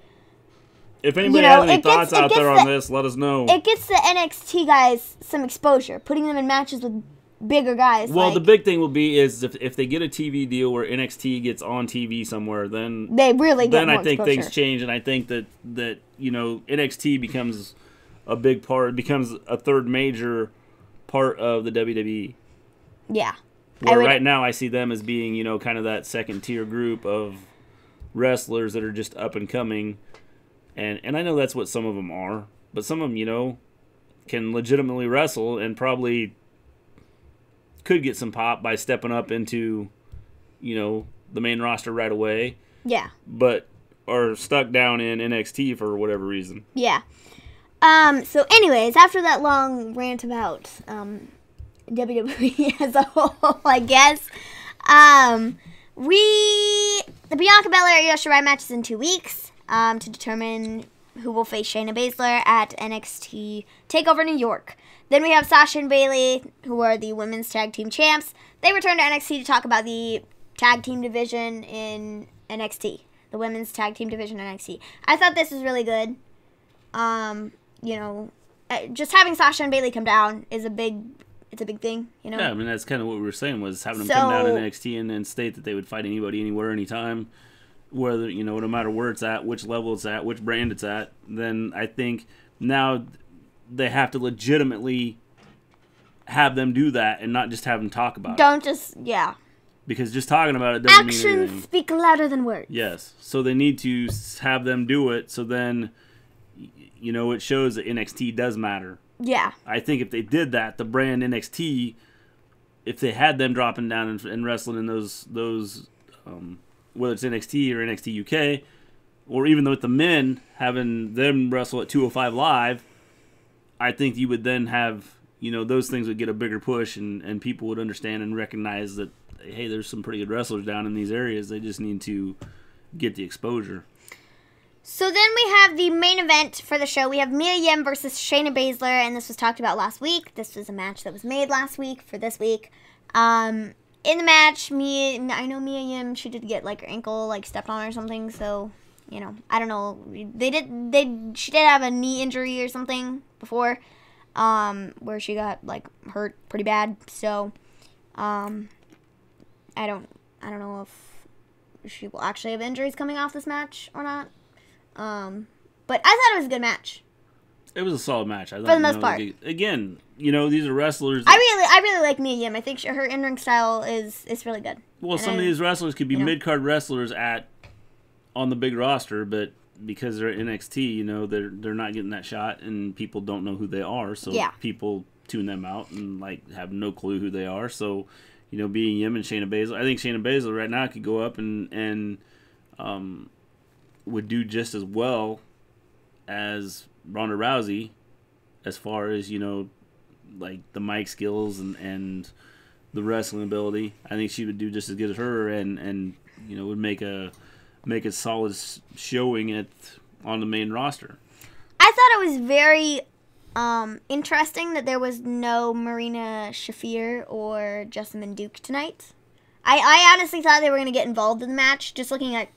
If anybody has any thoughts out there on this, let us know. It gets the NXT guys some exposure, putting them in matches with bigger guys. Well, the big thing will be is if they get a TV deal where NXT gets on TV somewhere, then they really get more I think exposure. things change, and I think that NXT becomes a big part, becomes a third major part of the WWE. Yeah. Where right now I see them as being kind of that second tier group of wrestlers that are just up and coming. And I know that's what some of them are, but some of them, can legitimately wrestle and probably could get some pop by stepping up into, the main roster right away. Yeah. But are stuck down in NXT for whatever reason. Yeah. So anyways, after that long rant about WWE as a whole, I guess, the Bianca Belair Io Shirai match is in 2 weeks. To determine who will face Shayna Baszler at NXT TakeOver New York. Then we have Sasha and Bayley, who are the women's tag team champs. They return to NXT to talk about the tag team division in NXT, the women's tag team division in NXT. I thought this was really good. Just having Sasha and Bayley come down is a big thing, Yeah, I mean, that's kind of what we were saying, was having them come down in NXT and state that they would fight anybody, anywhere, anytime. Whether, no matter where it's at, which level it's at, which brand it's at, then I think now they have to legitimately have them do that and not just have them talk about Yeah. Because just talking about it doesn't mean anything. Actions speak louder than words. Yes. So they need to have them do it so then, it shows that NXT does matter. Yeah. I think if they did that, the brand NXT, if they had them dropping down and wrestling in those whether it's NXT or NXT UK, or even with the men, having them wrestle at 205 Live, I think you would then have, those things would get a bigger push and people would understand and recognize that, hey, there's some pretty good wrestlers down in these areas. They just need to get the exposure. So then we have the main event for the show. We have Mia Yim versus Shayna Baszler, and this was talked about last week. This was a match that was made last week for this week. In the match, I know Mia Yim, she did get like her ankle like stepped on or something, so I don't know. She did have a knee injury or something before, where she got like hurt pretty bad. So, I don't know if she will actually have injuries coming off this match or not. But I thought it was a good match. It was a solid match. I thought, for the most part. Again, these are wrestlers. I really like Mia Yim. I think her in-ring style is really good. Well, some of these wrestlers could be mid-card wrestlers on the big roster, but because they're at NXT, they're not getting that shot, and people don't know who they are. So people tune them out and like have no clue who they are. So, being Yim and Shayna Baszler, I think Shayna Baszler right now could go up and would do just as well as Ronda Rousey as far as, like the mic skills and the wrestling ability. I think she would do just as good as her and would make a solid showing on the main roster. I thought it was very interesting that there was no Marina Shafir or Jessamine Duke tonight. I honestly thought they were going to get involved in the match. Just looking at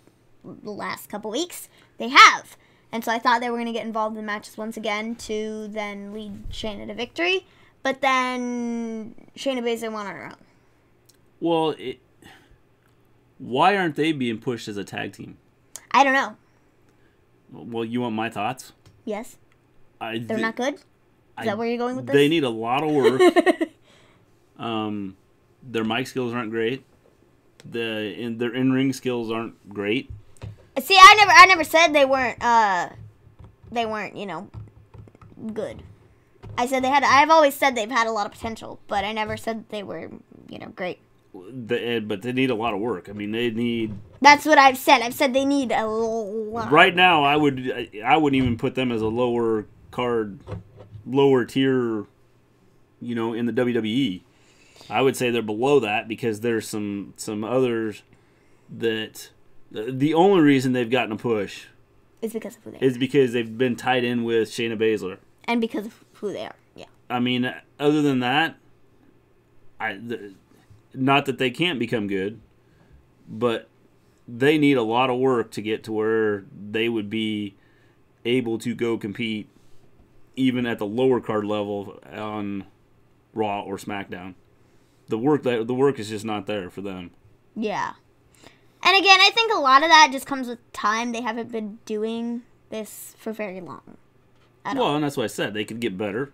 the last couple weeks, they have. And so I thought they were going to get involved in the matches once again to then lead Shayna to victory. But then Shayna Baszler won on her own. Well, why aren't they being pushed as a tag team? I don't know. Well, you want my thoughts? Yes. They're not good? Is that where you're going with this? They need a lot of work. Their mic skills aren't great. Their in-ring skills aren't great. See, I never said they weren't good. I said I've always said they've had a lot of potential, but I never said they were, great. But they need a lot of work. I mean, they need. That's what I've said. I've said they need a lot. Right now, I wouldn't even put them as a lower tier, in the WWE. I would say they're below that because there's some others that the only reason they've gotten a push is because of who they are. Is because they've been tied in with Shayna Baszler. And because of who they are, yeah. I mean, other than that, not that they can't become good, but they need a lot of work to get to where they would be able to go compete even at the lower card level on Raw or SmackDown. The work is just not there for them. Yeah. And again, I think a lot of that just comes with time. They haven't been doing this for very long. And that's what I said. They could get better,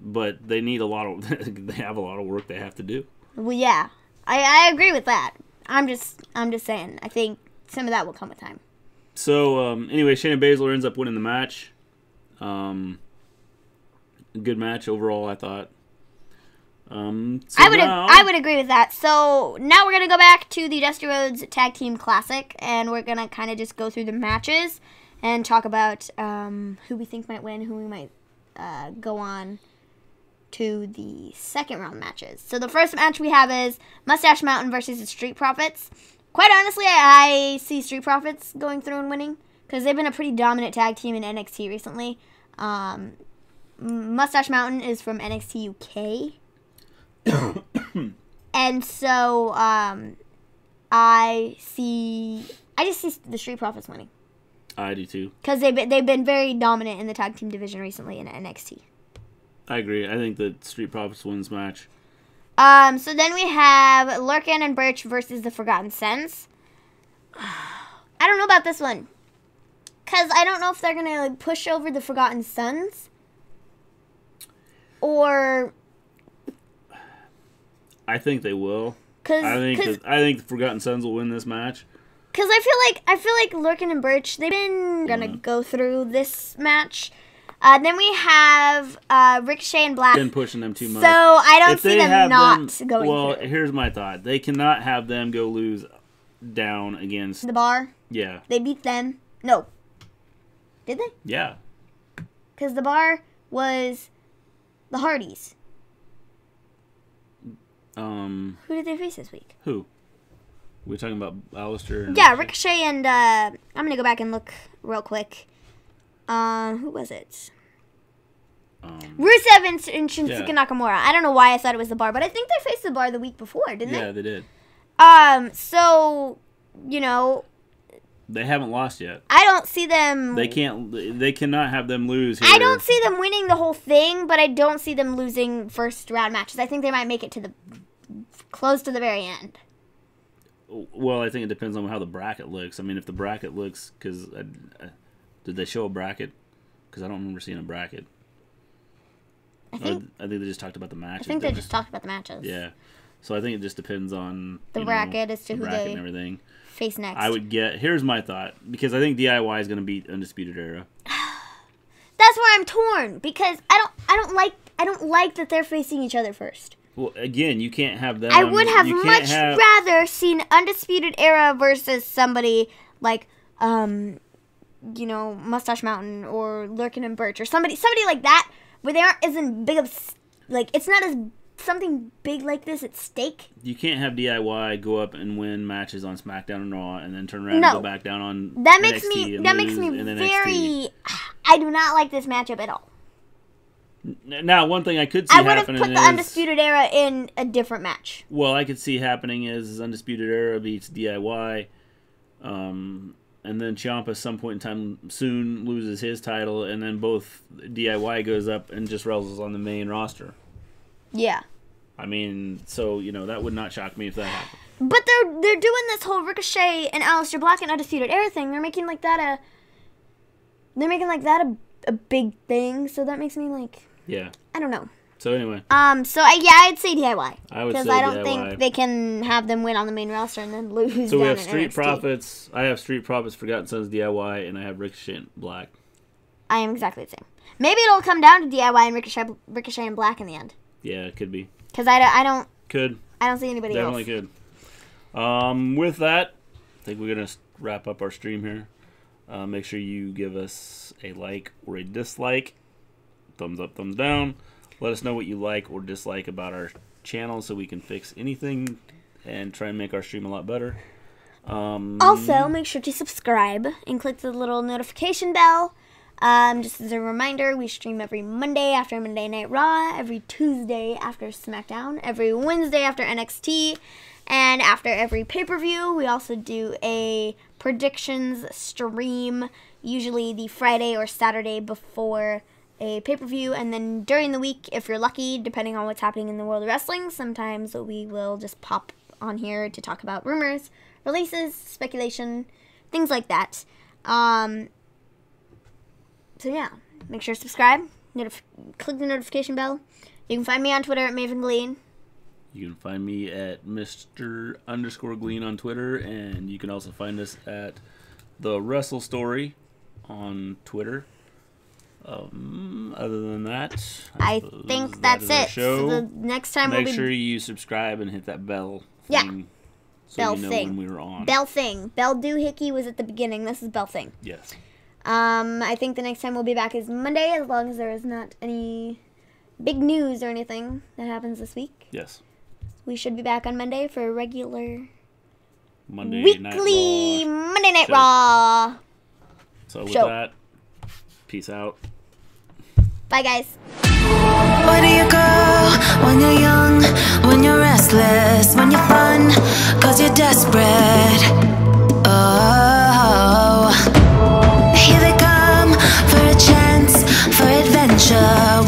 but they need they have a lot of work they have to do. Well, yeah. I agree with that. I'm just saying. I think some of that will come with time. So, anyway, Shayna Baszler ends up winning the match. Good match overall, I thought. I would agree with that. So now we're gonna go back to the Dusty Rhodes Tag Team Classic, and we're gonna kind of just go through the matches and talk about who we think might win, who we might go on to the second round matches. So the first match we have is Mustache Mountain versus the Street Profits. Quite honestly, I see Street Profits going through and winning because they've been a pretty dominant tag team in NXT recently. Mustache Mountain is from NXT UK. And so I just see the Street Profits winning. I do too. Because they've been very dominant in the tag team division recently in NXT. I agree. I think that Street Profits wins match. So then we have Lurkin and Birch versus the Forgotten Sons. I don't know about this one. Because I don't know if they're going to push over the Forgotten Sons. Or... I think they will. I think the Forgotten Sons will win this match. Because I feel like Lurkin and Birch, they've been going to go through this match. Then we have Ricochet and Black. Been pushing them too much. So I don't see them not going through. Well, here's my thought. They cannot have them go lose down against... The Bar? Yeah. They beat them. No. Did they? Yeah. Because The Bar was the Hardys. Who did they face this week? Who? We're talking about Alistair. And Yeah, Ricochet and I'm gonna go back and look real quick. Who was it? Rusev and Shinsuke Nakamura. I don't know why I thought it was the Bar, but I think they faced the Bar the week before, didn't they? Yeah, they did. So, you know, they haven't lost yet. I don't see them. They cannot have them lose here. I don't see them winning the whole thing, but I don't see them losing first round matches. I think they might make it to the close to the very end. Well, I think it depends on how the bracket looks. I mean, if the bracket looks, because did they show a bracket? Because I don't remember seeing a bracket. I think they just talked about the matches. I think they just talked about the matches. Yeah. So I think it just depends on the bracket as to who they and everything. Face next. I would get. Here's my thought, because I think DIY is going to beat Undisputed Era. That's where I'm torn, because I don't like that they're facing each other first. Well, again, you can't have them. I would have much rather seen Undisputed Era versus somebody like Mustache Mountain or Lurkin and Birch or somebody like that, where they aren't as big of, like, it's not as something big like this at stake. You can't have DIY go up and win matches on SmackDown and Raw and then turn around and go back down on NXT. That makes me very. I do not like this matchup at all. Now, one thing I could see happening is... I would have put the Undisputed Era in a different match. Well, I could see happening is Undisputed Era beats DIY, and then Ciampa, at some point in time soon, loses his title, and then both DIY goes up and just wrestles on the main roster. Yeah. I mean, so, that would not shock me if that happened. But they're doing this whole Ricochet and Aleister Black and Undisputed Era thing. They're making that a big thing, so that makes me like... Yeah. I don't know. So anyway. I'd say DIY. I would say DIY. Because I don't think they can have them win on the main roster and then lose. So we have Street Profits. I have Street Profits, Forgotten Sons, DIY, and I have Ricochet and Black. I am exactly the same. Maybe it'll come down to DIY and Ricochet and Black in the end. Yeah, it could be. Because I don't see anybody Definitely else. Could. With that, I think we're going to wrap up our stream here. Make sure you give us a like or a dislike. Thumbs up, thumbs down. Let us know what you like or dislike about our channel so we can fix anything and try and make our stream a lot better. Also, make sure to subscribe and click the little notification bell. Just as a reminder, we stream every Monday after Monday Night Raw, every Tuesday after SmackDown, every Wednesday after NXT, and after every pay-per-view. We also do a predictions stream, usually the Friday or Saturday before a pay-per-view, and then during the week, if you're lucky, depending on what's happening in the world of wrestling, sometimes we will just pop on here to talk about rumors, releases, speculation, things like that. So yeah, make sure to subscribe, click the notification bell. You can find me on Twitter at Maven Gleen. You can find me at Mr_Gleen on Twitter, and you can also find us at the Wrestle Story on Twitter. Other than that, I think that's it. So the next time make sure you subscribe and hit that bell thing. So bell you know thing. When we were on. Bell thing. Bell doohickey was at the beginning. This is bell thing. Yes. I think the next time we'll be back is Monday, as long as there is not any big news or anything that happens this week. Yes. We should be back on Monday for a regular Weekly Monday Night Raw. So with that, peace out. Bye, guys. Where do you go when you're young, when you're restless, when you're fun, 'cause you're desperate? Oh, here they come for a chance, for adventure.